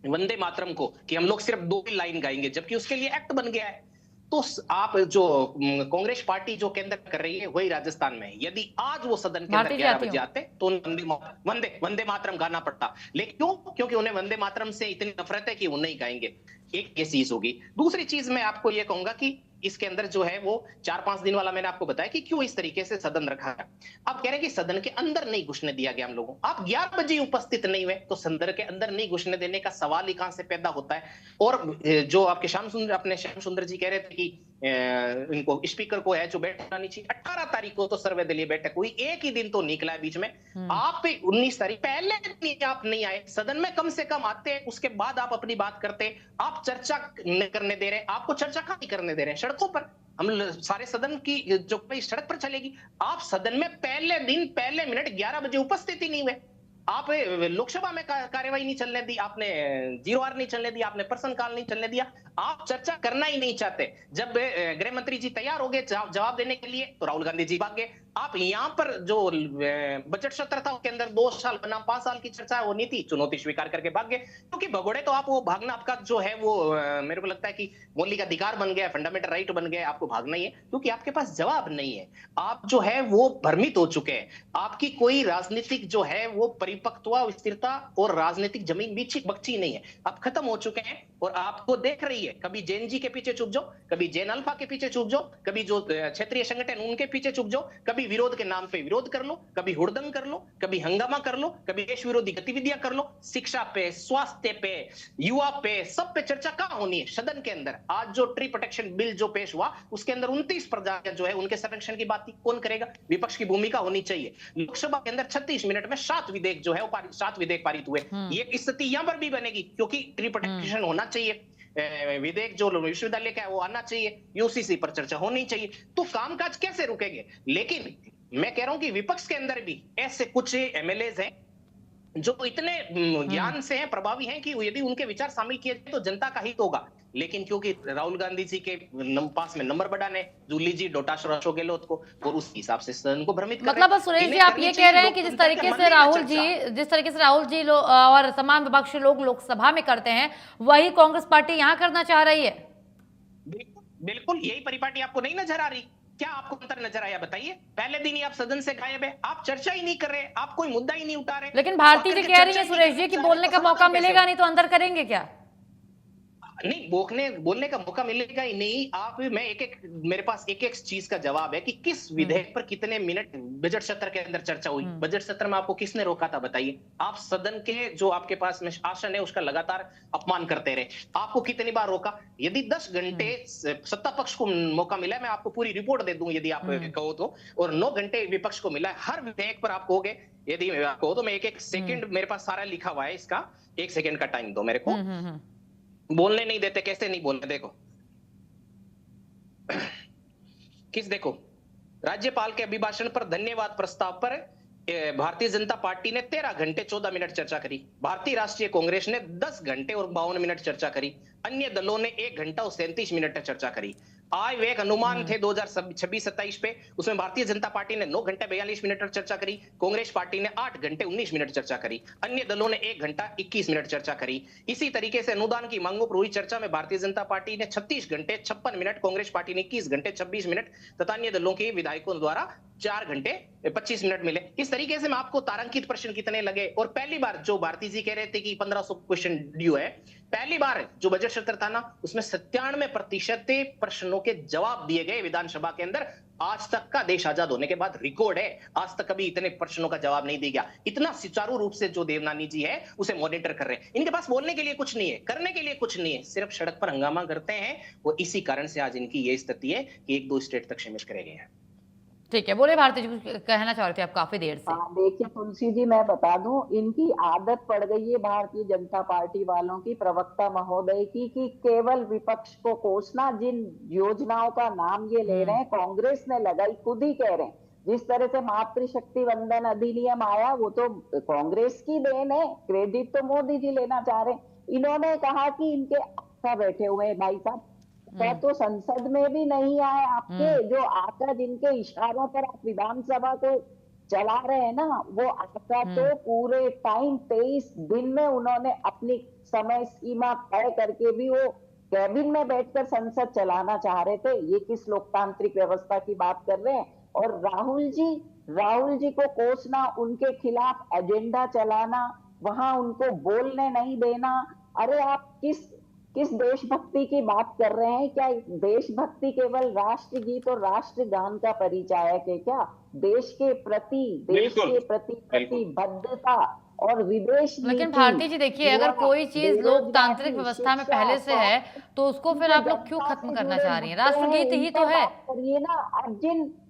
वंदे मातरम को, कि हम लोग सिर्फ 2 ही लाइन गाएंगे, जबकि उसके लिए एक्ट बन गया है। तो आप जो कांग्रेस पार्टी जो केंद्र कर रही है वही राजस्थान में है। यदि आज वो सदन के अंदर 11 बजे आते तो वंदे मातरम गाना पड़ता। लेकिन क्यों? क्योंकि उन्हें वंदे मातरम से इतनी नफरत है कि वो नहीं गाएंगे। एक ये चीज होगी। दूसरी चीज मैं आपको ये कहूंगा कि इसके अंदर जो है वो 4-5 दिन वाला मैंने आपको बताया कि क्यों इस तरीके से सदन रखा है। आप कह रहे हैं कि सदन के अंदर नहीं घुसने दिया गया हम लोगों। आप 11 बजे उपस्थित नहीं हुए तो सदन के अंदर नहीं घुसने देने का सवाल ही कहां से पैदा होता है? और जो आपके श्याम सुंदर जी कह रहे थे कि इनको स्पीकर को है जो बैठक आनी चाहिए। 18 तारीख को तो सर्वदलीय बैठक हुई, एक ही दिन तो निकला है बीच में। आप 19 तारीख पहले दिन आप नहीं आए सदन में, कम से कम आते, उसके बाद आप अपनी बात करते। आप चर्चा नहीं करने दे रहे। आपको चर्चा कहां नहीं करने दे रहे? सड़कों पर। हम सारे सदन की जो सड़क पर चलेगी। आप सदन में पहले दिन पहले मिनट 11 बजे उपस्थित ही नहीं हुए। आप लोकसभा में कार्यवाही नहीं चलने दी, आपने 0R नहीं चलने दिया, आपने प्रश्न काल नहीं चलने दिया। आप चर्चा करना ही नहीं चाहते। जब गृह मंत्री जी तैयार हो गए जवाब देने के लिए तो राहुल गांधी जी भाग गए। आप यहां पर जो बजट सत्र था उसके अंदर 2 साल बनाम 5 साल की चर्चा होनी थी, चुनौती स्वीकार करके भाग गए। क्योंकि भगोड़े तो आप वो भागना आपका जो है वो मेरे को लगता है कि मौलिक अधिकार बन गया, फंडामेंटल राइट बन गया, आपको भागना ही है, क्योंकि आपके पास जवाब नहीं है। आप जो है वो भ्रमित हो चुके हैं। आपकी कोई राजनीतिक जो है वो परिपक्वता, स्थिरता और राजनीतिक जमीन बख्शी नहीं है। आप खत्म हो चुके हैं और आपको देख रही है। कभी जैन जी के पीछे छुप जाओ, कभी जैन अल्फा के पीछे छुप जाओ, कभी जो क्षेत्रीय संगठन उनके पीछे छुप जाओ, कभी विरोध के नाम पे विरोध कर लो, कभी हुड़दंग कर लो, कभी हंगामा कर लो, कभी देश विरोधी गतिविधियां कर लो। शिक्षा पे, स्वास्थ्य पे, युवा पे, सब पे चर्चा कहां होनी है? सदन के अंदर। आज जो ट्री प्रोटेक्शन बिल जो पेश हुआ उसके अंदर 29 प्रजातियां जो है उनके संरक्षण की बात कौन करेगा? विपक्ष की भूमिका होनी चाहिए। लोकसभा के अंदर 36 मिनट में 7 विधेयक जो है 7 विधेयक पारित हुए। ये स्थिति यहां पर भी बनेगी, क्योंकि ट्री प्रोटेक्शन होना चाहिए। विधेयक जो विश्वविद्यालय का है वो आना चाहिए, यूसीसी पर चर्चा होनी चाहिए। तो कामकाज कैसे रुकेंगे? लेकिन मैं कह रहा हूं कि विपक्ष के अंदर भी ऐसे कुछ एमएलएज हैं जो इतने ज्ञान से हैं, प्रभावी हैं कि यदि उनके विचार शामिल किए जाए तो जनता का हित होगा। लेकिन क्योंकि राहुल गांधी जी के पास में नंबर बढ़ाने, जूली जी, डोटासरा, अशोक गहलोत को, और उस हिसाब से सदन को भ्रमित कर रहे हैं। मतलब सुरेश जी आप ये कह रहे हैं कि जिस तरीके से राहुल जी और तमाम विपक्षी लोग लोकसभा में करते हैं वही कांग्रेस पार्टी यहाँ करना चाह रही है। बिल्कुल यही परिपाटी आपको नहीं नजर आ रही? क्या आपको अंतर नजर आया? बताइए। पहले दिन ही आप सदन से गायब है, आप चर्चा ही नहीं कर रहे, आप कोई मुद्दा ही नहीं उठा रहे। लेकिन भारती जी कह रही है सुरेश जी कि बोलने का मौका मिलेगा नहीं तो अंदर करेंगे क्या? नहीं, बोलने का मौका मिलेगा ही नहीं। आप मेरे पास एक चीज का जवाब है कि किस विधेयक पर कितने मिनट बजट सत्र के अंदर चर्चा हुई। बजट सत्र में आपको किसने रोका था? बताइए। आप सदन के जो आपके पास में आसन है उसका लगातार अपमान करते रहे। आपको कितनी बार रोका? यदि 10 घंटे सत्ता पक्ष को मौका मिला है, मैं आपको पूरी रिपोर्ट दे दूं यदि आप कहो तो, और 9 घंटे विपक्ष को मिला है। हर विधेयक पर आप कहोगे, यदि आप कहो तो मैं एक सेकंड, मेरे पास सारा लिखा हुआ है इसका, 1 सेकंड का टाइम दो मेरे को। बोलने नहीं देते, कैसे नहीं बोलने? देखो देखो, राज्यपाल के अभिभाषण पर धन्यवाद प्रस्ताव पर भारतीय जनता पार्टी ने 13 घंटे 14 मिनट चर्चा करी। भारतीय राष्ट्रीय कांग्रेस ने 10 घंटे और 52 मिनट चर्चा करी। अन्य दलों ने 1 घंटा और 37 मिनट तक चर्चा करी। आय व्यय अनुमान थे 2026-27 पे, उसमें भारतीय जनता पार्टी ने 9 घंटे 42 मिनट तक चर्चा करी, कांग्रेस पार्टी ने 8 घंटे 19 मिनट चर्चा करी, अन्य दलों ने 1 घंटा 21 मिनट चर्चा करी। इसी तरीके से अनुदान की मांगों पर हुई चर्चा में भारतीय जनता पार्टी ने 36 घंटे 56 मिनट, कांग्रेस पार्टी ने 21 घंटे 26 मिनट तथा अन्य दलों के विधायकों द्वारा 4 घंटे 25 मिनट मिले। इस तरीके से मैं आपको तारांकित प्रश्न कितने लगे, और पहली बार जो भारती जी कह रहे थे कि 1500 क्वेश्चन ड्यू है, पहली बार जो बजट सत्र था ना, उसमें 97% प्रश्नों के जवाब दिए गए विधानसभा के अंदर। आज तक का देश आजाद होने के बाद रिकॉर्ड है, आज तक कभी इतने प्रश्नों का जवाब नहीं दिया गया। इतना सुचारू रूप से जो देवनानी जी है उसे मॉनिटर कर रहे हैं। इनके पास बोलने के लिए कुछ नहीं है, करने के लिए कुछ नहीं है, सिर्फ सड़क पर हंगामा करते हैं। वो इसी कारण से आज इनकी ये स्थिति है कि 1-2 स्टेट तक सीमित करे गए हैं। ठीक है, बोले भारती जी, कुछ कहना चाह रहे थे आप काफी देर से। देखिए तुलसी जी, मैं बता दूं, इनकी आदत पड़ गई है भारतीय जनता पार्टी वालों की, प्रवक्ता महोदय की, कि केवल विपक्ष को कोसना। जिन योजनाओं का नाम ये ले रहे हैं, कांग्रेस ने लगाई, खुद ही कह रहे हैं। जिस तरह से मातृशक्ति वंदन अधिनियम आया, वो तो कांग्रेस की देन है, क्रेडिट तो मोदी जी लेना चाह रहे हैं। इन्होंने कहा कि इनके आका बैठे हुए हैं भाई साहब, तो संसद में भी नहीं आए आपके, जो आका जिनके इशारों पर आप विधानसभा को चला रहे हैं ना, वो आका तो पूरे टाइम 23 दिन में उन्होंने अपनी समय सीमा तय करके भी वो कैबिन में बैठकर संसद चलाना चाह रहे थे। ये किस लोकतांत्रिक व्यवस्था की बात कर रहे हैं? और राहुल जी को कोसना, उनके खिलाफ एजेंडा चलाना, वहां उनको बोलने नहीं देना। अरे आप किस देशभक्ति की बात कर रहे हैं? क्या देशभक्ति केवल राष्ट्रगीत और राष्ट्रगान का परिचायक है क्या? देश के प्रति प्रतिबद्धता और विदेश नीति। लेकिन भारती जी देखिए, अगर कोई चीज लोकतांत्रिक व्यवस्था में पहले से है तो उसको फिर आप लोग क्यों खत्म करना चाह रही हैं? राष्ट्रगीत ही तो है। करिए ना। अब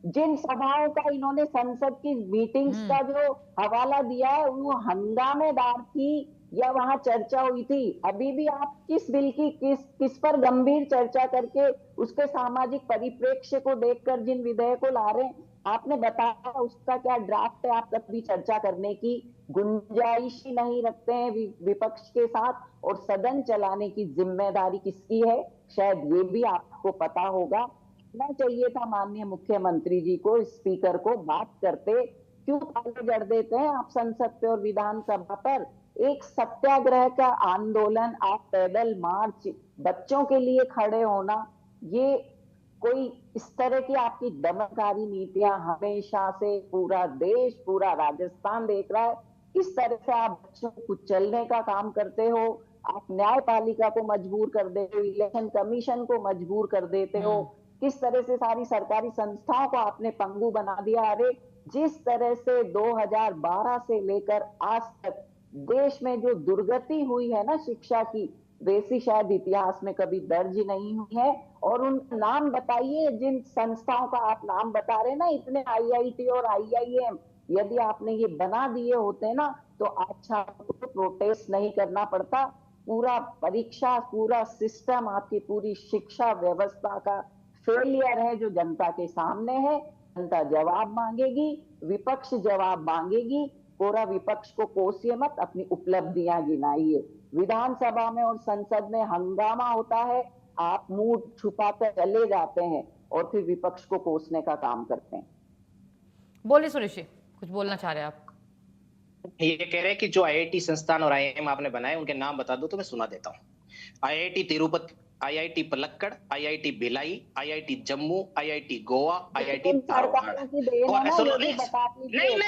जिन सभाओं का इन्होंने संसद की मीटिंग्स का जो हवाला दिया है, वो हंगामेदार थी या वहां चर्चा हुई थी? अभी भी आप किस बिल की किस पर गंभीर चर्चा करके उसके सामाजिक परिप्रेक्ष्य को देखकर जिन विधेयक को ला रहे हैं, आपने बताया उसका क्या ड्राफ्ट है? आप कभी चर्चा करने की गुंजाइश ही नहीं रखते हैं विपक्ष के साथ। और सदन चलाने की जिम्मेदारी किसकी है, शायद ये भी आपको पता होगा। ना चाहिए था माननीय मुख्यमंत्री जी को, स्पीकर को बात करते, क्यों ताले जड़ देते हैं आप संसद पे और विधानसभा पर? एक सत्याग्रह का आंदोलन, आप पैदल मार्च, बच्चों के लिए खड़े होना, ये कोई इस तरह की आपकी दमनकारी नीतियां हमेशा से पूरा देश, पूरा राजस्थान देख रहा है। किस तरह से आप बच्चों को कुचलने का काम करते हो, आप न्यायपालिका को मजबूर कर देते हो, इलेक्शन कमीशन को मजबूर कर देते हो, किस तरह से सारी सरकारी संस्थाओं को आपने पंगु बना दिया। अरे जिस तरह से 2012 से लेकर आज तक देश में जो दुर्गति हुई है ना शिक्षा की, वैसी शायद इतिहास में कभी दर्ज नहीं हुई है। और उन नाम बताइए, जिन संस्थाओं का आप नाम बता रहे हैं ना, इतने IIT और IIM, यदि आपने ये बना दिए होते ना, तो आज छात्रों को प्रोटेस्ट नहीं करना पड़ता। पूरा परीक्षा, पूरा सिस्टम, आपकी पूरी शिक्षा व्यवस्था का फेलियर है जो जनता के सामने है। जनता जवाब मांगेगी, विपक्ष जवाब मांगेगी। पूरा विपक्ष को कोसिए मत, अपनी उपलब्धियां गिनाइए। विधानसभा में और संसद में हंगामा होता है, आप मुंह छुपाकर चले जाते हैं और फिर विपक्ष को कोसने का काम करते हैं। बोलिए सुरेश जी, कुछ बोलना चाह रहे हैं आप? ये कह रहे हैं कि जो IIT संस्थान और IIM आपने बनाए, उनके नाम बता दो तो मैं सुना देता हूँ। IIT Tirupati, IIT Palakkad, IIT Bhilai, IIT Jammu, IIT Goa, IIT Dharwad.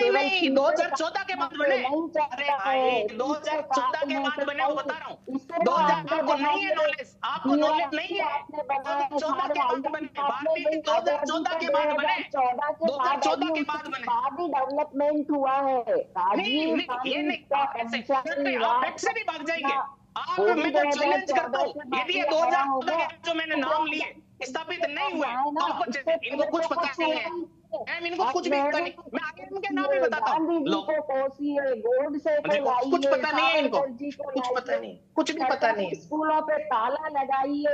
नहीं 2014 के बाद बने। अरे 2014 के बाद बने, वो बता रहा हूँ। 2000 आपको नहीं है नॉलेज, आपको नॉलेज नहीं है। 2014 के बाद बने, 2014 के बाद बने, 2014 के बाद बने। डेवलपमेंट हुआ है। ये नहीं, आप से भी भाग जाएंगे। आप मैं तो चैलेंज करता हूँ, यदि ये 2014 के जो मैंने नाम लिए स्थापित नहीं हुए, तो आपको इनको कुछ पता नहीं है, इनको कुछ भी पता नहीं। मैं आगे इनके नाम भी बताता हूँ। कुछ पता नहीं है इनको, कुछ पता नहीं, कुछ भी पता नहीं। स्कूलों पे ताला लगाइए,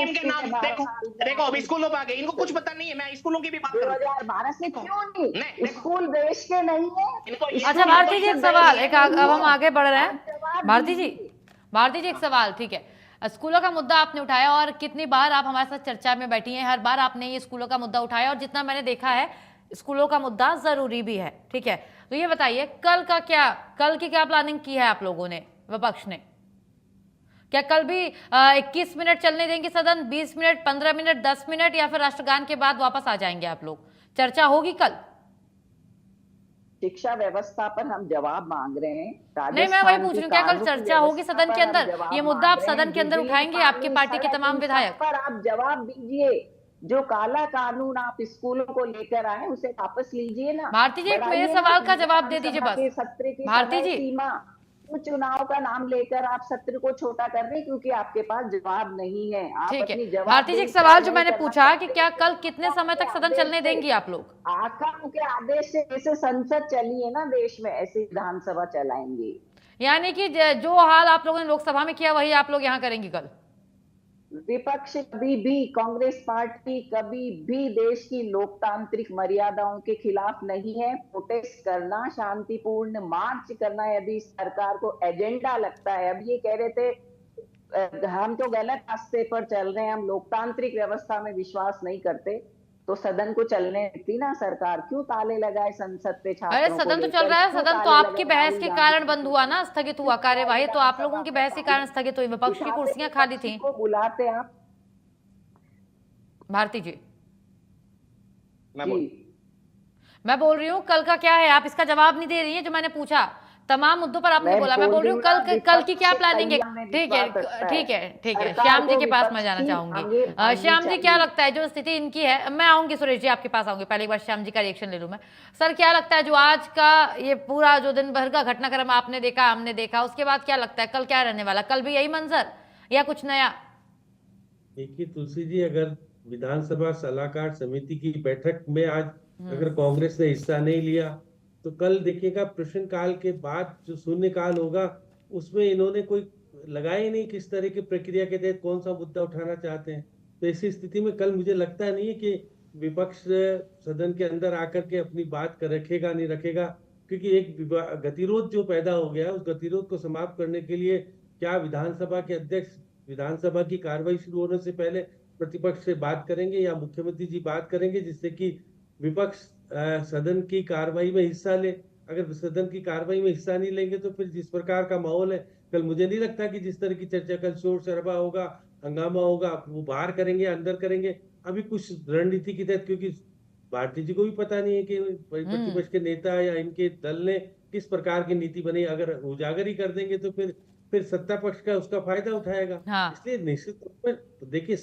इनके नाम देखो, अब स्कूलों पे आ गए, इनको कुछ पता नहीं है। मैं स्कूलों की भी बात कर रहा हूँ। 2012 से क्यों नहीं? स्कूल देश के नहीं है। अच्छा भारती जी, एक सवाल, अब हम आगे बढ़ रहे हैं। भारती जी एक सवाल, ठीक है। स्कूलों का मुद्दा आपने उठाया और कितनी बार आप हमारे साथ चर्चा में बैठी हैं, हर बार आपने ये स्कूलों का मुद्दा उठाया और जितना मैंने देखा है स्कूलों का मुद्दा जरूरी भी है। ठीक है, तो ये बताइए कल की क्या प्लानिंग की है आप लोगों ने, विपक्ष ने? क्या कल भी 21 मिनट चलने देंगे सदन, 20 मिनट, 15 मिनट, 10 मिनट, या फिर राष्ट्रगान के बाद वापस आ जाएंगे आप लोग? चर्चा होगी कल? शिक्षा व्यवस्था पर हम जवाब मांग रहे हैं। नहीं, मैं वही पूछ रही हूँ, क्या कल चर्चा होगी सदन के अंदर? ये मुद्दा आप सदन के अंदर उठाएंगे, आपकी पार्टी के तमाम विधायक? पर आप जवाब दीजिए। जो काला कानून आप स्कूलों को लेकर आए उसे वापस लीजिए ना। भारती जी, मेरे सवाल का जवाब दे दीजिए बस। सत्र की भारती जी, सीमा, तो चुनाव का नाम लेकर आप सत्र को छोटा कर रहे हैं क्योंकि आपके पास जवाब नहीं है। ठीक है भारती जी, एक सवाल जो मैंने पूछा कि क्या कल कितने समय तक सदन चलने देंगी आप लोग? आका के आदेश से जैसे संसद चली है ना देश में, ऐसे विधानसभा चलाएंगे। यानी कि जो हाल आप लोगों ने लोकसभा में किया वही आप लोग यहाँ करेंगी कल? विपक्ष कभी भी, कांग्रेस पार्टी कभी भी देश की लोकतांत्रिक मर्यादाओं के खिलाफ नहीं है। प्रोटेस्ट करना, शांतिपूर्ण मार्च करना यदि सरकार को एजेंडा लगता है। अब ये कह रहे थे हम तो गलत रास्ते पर चल रहे हैं, हम लोकतांत्रिक व्यवस्था में विश्वास नहीं करते, तो सदन को चलने देती ना सरकार। क्यों ताले लगाए संसद पे छात्रों? अरे सदन तो चल रहा है, सदन तो आपकी बहस के कारण बंद हुआ ना, स्थगित हुआ कार्यवाही, तो आप लोगों की बहस के कारण स्थगित हुई, विपक्ष की कुर्सियां खाली थी। बुलाते आप भारती जी? मैं बोल रही हूँ कल का क्या है, आप इसका जवाब नहीं दे रही है जो मैंने पूछा। तमाम मुद्दों पर आपने बोला, मैं बोल रही हूँ कल की क्या प्लानिंग है? ठीक है, श्याम जी के पास मैं जाना चाहूंगी। श्याम जी, क्या लगता है जो स्थिति इनकी है, मैं आऊंगी सुरेश जी आपके पास आऊंगी, पहले एक बार श्याम जी का रिएक्शन ले लूं मैं। सर, क्या लगता है जो आज का ये पूरा जो दिन भर का घटनाक्रम आपने देखा, हमने देखा, उसके बाद क्या लगता है कल क्या रहने वाला? कल भी यही मंजर या कुछ नया? देखिए तुलसी जी, अगर विधानसभा सलाहकार समिति की बैठक में आज अगर कांग्रेस ने हिस्सा नहीं लिया तो कल देखिएगा प्रश्नकाल के बाद जो शून्यकाल होगा उसमें इन्होंने कोई लगाया ही नहीं किस तरह की प्रक्रिया के तहत कौन सा मुद्दा उठाना चाहते हैं। तो ऐसी स्थिति में कल मुझे लगता नहीं है कि विपक्ष सदन के अंदर आकर के अपनी बात रखेगा नहीं रखेगा, क्योंकि एक गतिरोध जो पैदा हो गया उस गतिरोध को समाप्त करने के लिए क्या विधानसभा के अध्यक्ष विधानसभा की कार्रवाई शुरू होने से पहले प्रतिपक्ष से बात करेंगे या मुख्यमंत्री जी बात करेंगे जिससे कि विपक्ष सदन की कार्रवाई में हिस्सा ले? अगर सदन की कार्रवाई में हिस्सा नहीं लेंगे तो फिर जिस प्रकार का माहौल है कल, मुझे नहीं लगता कि जिस तरह की चर्चा कल शोर शराबा होगा, हंगामा होगा, वो बाहर करेंगे अंदर करेंगे। अभी कुछ रणनीति के तहत, क्योंकि भारती जी को भी पता नहीं है कि प्रतिपक्ष के नेता या इनके दल ने किस प्रकार की नीति बनाई, अगर उजागर ही कर देंगे तो फिर सत्ता पक्ष का उसका फायदा उठाएगा। हाँ। इसलिए निश्चित तौर पर देखिए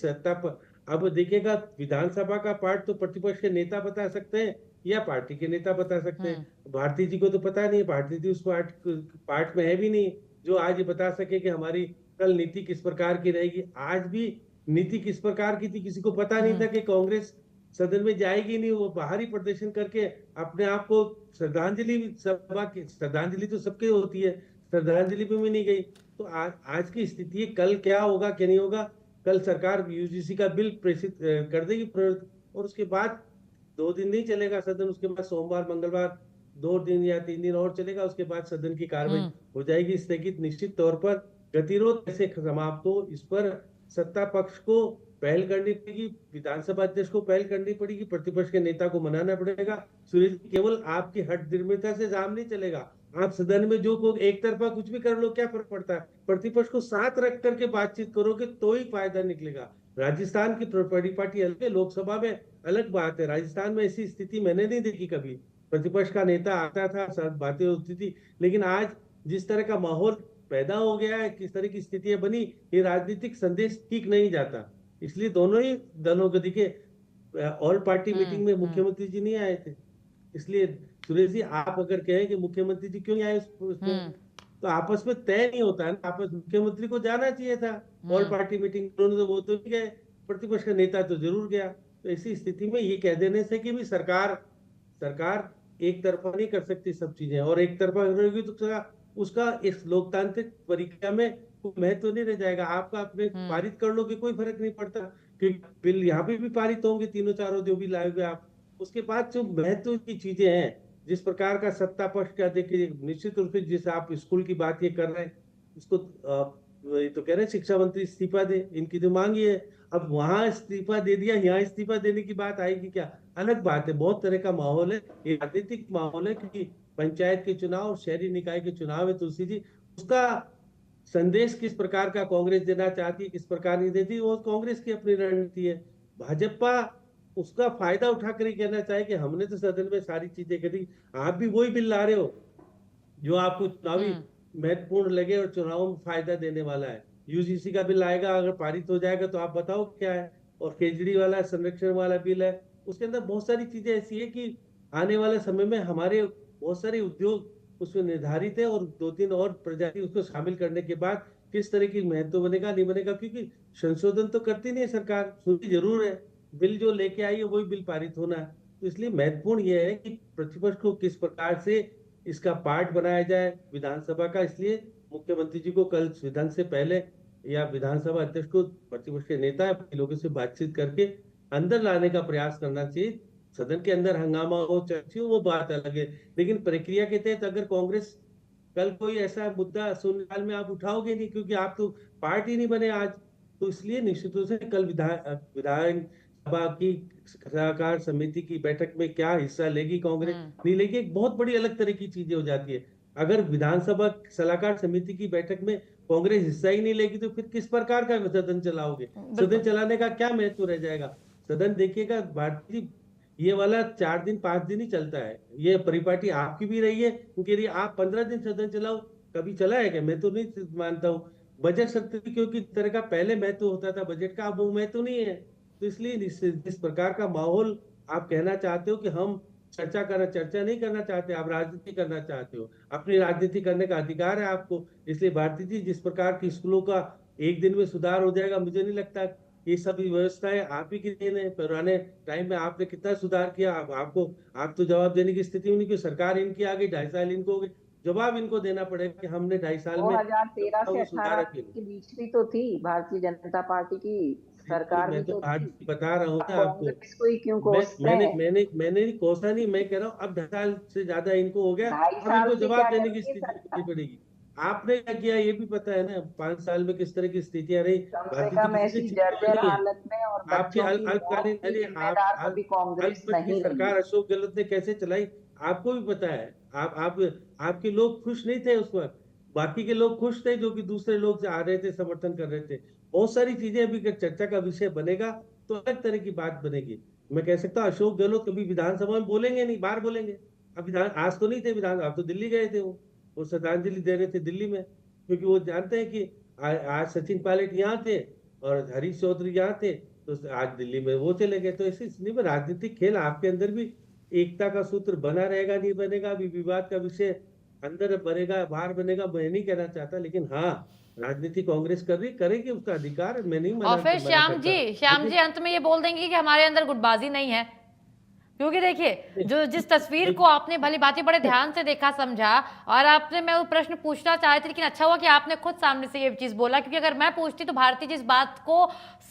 अब देखिएगा विधानसभा का पार्ट तो प्रतिपक्ष के नेता बता सकते हैं या पार्टी के नेता बता सकते हैं। भारती जी को तो पता नहीं है, भारती जी उस पार्ट में है भी नहीं जो आज ये बता सके कि हमारी कल नीति किस प्रकार की रहेगी। आज भी नीति किस प्रकार की थी किसी को पता नहीं था कि कांग्रेस सदन में जाएगी नहीं, वो बाहरी प्रदर्शन करके अपने आप को श्रद्धांजलि तो सबके होती है, श्रद्धांजलि पे भी नहीं गई। तो आज की स्थिति है, कल क्या होगा क्या नहीं होगा, कल सरकार यूजीसी का बिल प्रेषित कर देगी और उसके बाद 2 दिन नहीं चलेगा सदन, उसके बाद सोमवार मंगलवार 2 दिन या 3 दिन और चलेगा, उसके बाद सदन की कार्रवाई हो जाएगी स्थगित। निश्चित तौर पर गतिरोध कैसे समाप्त हो, इस पर सत्ता पक्ष को पहल करनी पड़ेगी, विधानसभा अध्यक्ष को पहल करनी पड़ेगी, प्रतिपक्ष के नेता को मनाना पड़ेगा। सुरेश, केवल आपकी हट निर्मिता से काम नहीं चलेगा। आप सदन में जो एक तरफा कुछ भी कर लो, क्या फर्क पड़ता है? प्रतिपक्ष को साथ रख करके बातचीत करोगे तो ही फायदा निकलेगा। राजस्थान की बड़ी पार्टी अलग है, लोकसभा में अलग बात है। राजस्थान में ऐसी स्थिति मैंने नहीं देखी कभी, प्रतिपक्ष का नेता आता था, सब बातें होती थी। लेकिन आज जिस तरह का माहौल पैदा हो गया है, किस तरह की स्थितियां बनी, ये राजनीतिक संदेश ठीक नहीं जाता। इसलिए दोनों ही दलों को देखिए ऑल पार्टी मीटिंग में मुख्यमंत्री जी नहीं आए थे, इसलिए सुरेश जी आप अगर कहें कि मुख्यमंत्री जी क्यों नहीं आए उसमें, तो आपस में तय नहीं होता है ना। आपस मुख्यमंत्री को जाना चाहिए था ऑल पार्टी मीटिंग, उन्होंने तो वो तो नहीं गए, प्रतिपक्ष का नेता तो जरूर गया। तो ऐसी स्थिति में ये कह देने से कि भी सरकार एक तरफा नहीं कर सकती सब चीजें, और एक तरफा रहेगी तो उसका इस लोकतांत्रिक प्रक्रिया में महत्व नहीं रह जाएगा। आपका अपने पारित कर लो कि कोई फर्क नहीं पड़ता, क्योंकि बिल यहाँ पे भी पारित होंगे, तीनों चारों जो भी लाए हुए आप। उसके बाद जो महत्व की चीजें हैं, जिस प्रकार का सत्ता पक्ष का देखिए, निश्चित रूप से जिस आप स्कूल की बात ये कर रहे हैं, उसको वही तो कह रहे हैं शिक्षा मंत्री इस्तीफा दे, इनकी तो मांग ही है। अब वहां इस्तीफा दे दिया, यहाँ इस्तीफा देने की बात आएगी क्या? अलग बात है, बहुत तरह का माहौल है, ये राजनीतिक माहौल है, क्योंकि पंचायत के चुनाव और शहरी निकाय के चुनाव है तुलसी जी। उसका संदेश किस प्रकार का कांग्रेस देना चाहती है, किस प्रकार नहीं देती, वो कांग्रेस की अपनी रणनीति है। भाजपा उसका फायदा उठाकर ही कहना चाहे कि हमने तो सदन में सारी चीजें करी, आप भी वही बिल ला रहे हो जो आपको चुनावी महत्वपूर्ण लगे और चुनाव में फायदा देने वाला है। यूजीसी का बिल आएगा, अगर पारित हो जाएगा तो आप बताओ क्या है। और केजरीवाल वाला संरक्षण वाला बिल है, उसके अंदर बहुत सारी चीजें ऐसी है कि आने वाले समय में हमारे बहुत सारे उद्योग उसमें निर्धारित है, और 2-3 और प्रजाति उसको शामिल करने के बाद किस तरह की महत्व बनेगा नहीं बनेगा, क्योंकि संशोधन तो करती नहीं सरकार, सुनती जरूर है, बिल जो लेके आई है वही बिल पारित होना है। तो इसलिए महत्वपूर्ण यह है कि प्रतिपक्ष को किस प्रकार से इसका पार्ट बनाया जाए विधानसभा का। इसलिए मुख्यमंत्री जी को कल सदन से पहले या विधानसभा अध्यक्ष को प्रतिपक्ष के नेता लोगों से बातचीत करके अंदर लाने का प्रयास करना चाहिए। सदन के अंदर हंगामा हो, चर्चा हो, वो बात अलग है, लेकिन प्रक्रिया के तहत अगर कांग्रेस कल कोई ऐसा मुद्दा शून्यकाल में आप उठाओगे नहीं, क्योंकि आप तो पार्टी नहीं बने आज, तो इसलिए निश्चित रूप से कल विधानसभा की सलाहकार समिति की बैठक में क्या हिस्सा लेगी कांग्रेस नहीं लेगी, एक बहुत बड़ी अलग तरह की चीजें हो जाती है। अगर विधानसभा सलाहकार समिति की बैठक में कांग्रेस हिस्सा ही नहीं लेगी तो फिर किस प्रकार का सदन चलाओगे? सदन चलाने का क्या महत्व रह जाएगा? सदन देखिएगा भारतीय ये वाला 4 दिन 5 दिन ही चलता है, ये परिपाटी आपकी भी रही है, क्योंकि आप 15 दिन सदन चलाओ, कभी चला है क्या? मैं तो नहीं मानता हूँ। बजट सत्र क्योंकि तरह का पहले महत्व होता था बजट का, अब वो महत्व नहीं है। तो इसलिए जिस प्रकार का माहौल आप कहना चाहते हो कि हम चर्चा नहीं करना चाहते, आप राजनीति करना चाहते हो, अपनी राजनीति करने का अधिकार है आपको। इसलिए भारती जी, जिस प्रकार की स्कूलों का एक दिन में सुधार हो जाएगा, मुझे नहीं लगता। ये सभी व्यवस्थाएं आप ही की देन है। पुराने टाइम में आपने कितना सुधार किया, आप तो जवाब देने की स्थिति में नहीं, कि सरकार इनकी आ गई, 2.5 साल इनको हो गए, जवाब इनको देना पड़ेगा कि हमने 2.5 साल में 2013 से 18 के बीच भी तो थी भारतीय जनता पार्टी की सरकार भी तो थी। बता रहा हूँ ना आपको, इसको ही क्यों कोसते हैं? मैंने कोसा नहीं, मैं कह रहा हूँ अब 2.5 साल से ज्यादा इनको हो गया, अब इनको जवाब देने की स्थिति पड़ेगी। आपने क्या किया ये भी पता है ना, 5 साल में किस तरह की स्थितियां रही आपकी अल्पकालीन सरकार अशोक गहलोत ने कैसे चलाई, आपको भी पता है। आपके लोग खुश नहीं थे उस वक्त, बाकी के लोग खुश थे, जो कि दूसरे लोग आ रहे थे, समर्थन कर रहे थे। बहुत सारी चीजें अभी चर्चा का विषय बनेगा तो अलग तरह की बात बनेगी। मैं कह सकता हूँ अशोक गहलोत कभी विधानसभा में बोलेंगे नहीं, बाहर बोलेंगे। अब आज तो नहीं थे विधानसभा, अब तो दिल्ली गए थे, वो श्रद्धांजलि दे रहे थे दिल्ली में, क्योंकि वो जानते हैं कि आज सचिन पायलट यहाँ थे और हरीश चौधरी यहाँ थे, तो आज दिल्ली में वो चले गए। तो इसलिए राजनीतिक खेल आपके अंदर भी एकता का सूत्र बना रहेगा नहीं बनेगा, अभी विवाद का विषय अंदर बनेगा बाहर बनेगा, मैं नहीं कहना चाहता, लेकिन हाँ राजनीति कांग्रेस करेगी, उसका अधिकार मैं नहीं मानता। और फिर श्याम जी अंत में ये बोल देंगे कि हमारे अंदर गुटबाजी नहीं है, क्योंकि देखिए जिस तस्वीर को आपने भली भांति बड़े ध्यान से देखा समझा, और आपने, मैं वो प्रश्न पूछना चाहती थी, लेकिन अच्छा हुआ कि आपने खुद सामने से ये चीज बोला, क्योंकि अगर मैं पूछती तो भारती जी इस बात को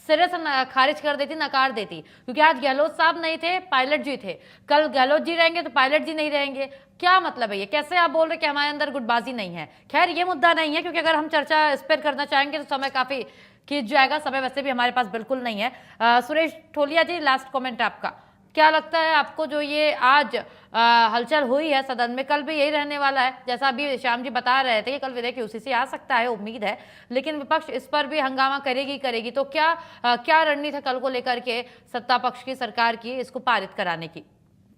सिरे से खारिज कर देती, नकार देती, क्योंकि आज गहलोत साहब नहीं थे, पायलट जी थे, कल गहलोत जी रहेंगे तो पायलट जी नहीं रहेंगे। क्या मतलब है ये? कैसे आप बोल रहे कि हमारे अंदर गुटबाजी नहीं है? खैर ये मुद्दा नहीं है, क्योंकि अगर हम चर्चा इस पर करना चाहेंगे तो समय काफी खींच जाएगा, समय वैसे भी हमारे पास बिल्कुल नहीं है। सुरेश ठोलिया जी, लास्ट कॉमेंट आपका, क्या लगता है आपको जो ये आज हलचल हुई है सदन में, कल भी यही रहने वाला है? जैसा अभी श्याम जी बता रहे थे कि कल विधेयक यूसीसी आ सकता है, उम्मीद है, लेकिन विपक्ष इस पर भी हंगामा करेगी। तो क्या रणनीति है कल को लेकर के सत्ता पक्ष की, सरकार की, इसको पारित कराने की,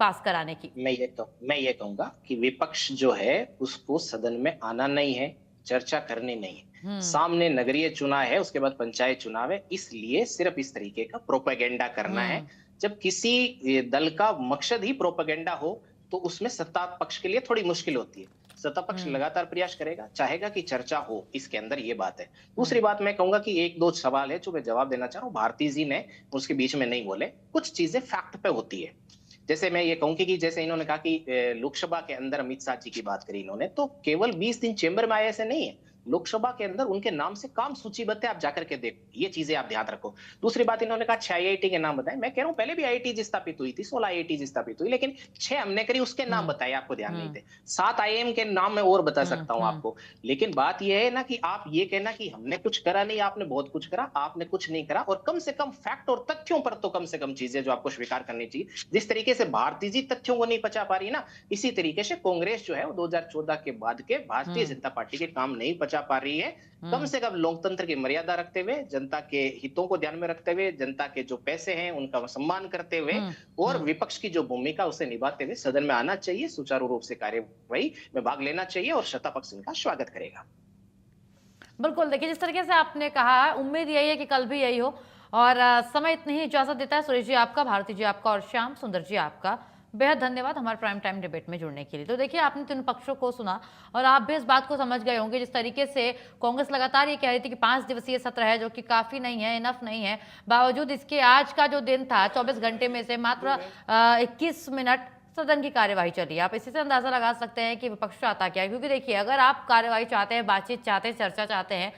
पास कराने की? मैं ये कहूंगा कि विपक्ष जो है उसको सदन में आना नहीं है, चर्चा करनी नहीं है। सामने नगरीय चुनाव है, उसके बाद पंचायत चुनाव है, इसलिए सिर्फ इस तरीके का प्रोपेगेंडा करना है। जब किसी दल का मकसद ही प्रोपेगेंडा हो तो उसमें सत्ता पक्ष के लिए थोड़ी मुश्किल होती है। सत्ता पक्ष लगातार प्रयास करेगा, चाहेगा कि चर्चा हो, इसके अंदर ये बात है। दूसरी बात मैं कहूंगा कि 1-2 सवाल है जो मैं जवाब देना चाह रहा हूँ, भारती जी ने उसके बीच में नहीं बोले, कुछ चीजें फैक्ट पे होती है। जैसे मैं ये कहूंगी कि जैसे इन्होंने कहा कि लोकसभा के अंदर अमित शाह जी की बात करी इन्होंने, तो केवल 20 दिन चेंबर में आए ऐसे नहीं है, लोकसभा के अंदर उनके नाम से काम सूचीबद्ध है, आप जाकर के देखो, ये चीजें आप ध्यान रखो। दूसरी बात, इन्होंने कहा 6 IIT के नाम बताए। मैं कह रहा हूं पहले भी IIT स्थापित हुई थी, 16 IIT स्थापित हुई, लेकिन 6 हमने करी, उसके नाम बताए, आपको ध्यान नहीं थे। 7 IIM के नाम मैं और बता सकता हूं आपको। लेकिन बात यह है ना कि आप ये कहना कि हमने कुछ करा नहीं, आपने बहुत कुछ करा, आपने कुछ नहीं करा। और कम से कम फैक्ट और तथ्यों पर तो कम से कम चीजें जो आपको स्वीकार करनी चाहिए। जिस तरीके से भारतीय जी तथ्यों को नहीं पचा पा रही ना, इसी तरीके से कांग्रेस जो है वो 2014 के बाद के भारतीय जनता पार्टी के काम नहीं पचा पा रही है। कम से कम लोकतंत्र की मर्यादा रखते हुए, जनता के हितों को ध्यान में रखते हुए, जनता के जो पैसे हैं उनका सम्मान करते हुए और विपक्ष की जो भूमिका उसे निभाते हुए सदन में आना चाहिए, सुचारू रूप से कार्यवाही में भाग लेना चाहिए और सत्ता पक्ष इनका स्वागत करेगा। बिल्कुल, देखिए जिस तरीके से आपने कहा, उम्मीद यही है कि कल भी यही हो। और समय इतनी ही इजाजत देता है। सुरेश जी आपका, भारती जी आपका और श्याम सुंदर जी आपका बेहद धन्यवाद हमारे प्राइम टाइम डिबेट में जुड़ने के लिए। तो देखिए, आपने तीनों पक्षों को सुना और आप भी इस बात को समझ गए होंगे, जिस तरीके से कांग्रेस लगातार ये कह रही थी कि 5 दिवसीय सत्र है, जो कि काफी नहीं है, इनफ नहीं है। बावजूद इसके आज का जो दिन था, 24 घंटे में से मात्र 21 मिनट सदन की कार्यवाही चली। आप इसी से अंदाजा लगा सकते हैं कि विपक्ष चाहता क्या है। क्योंकि देखिए, अगर आप कार्यवाही चाहते हैं, बातचीत चाहते हैं, चर्चा चाहते हैं,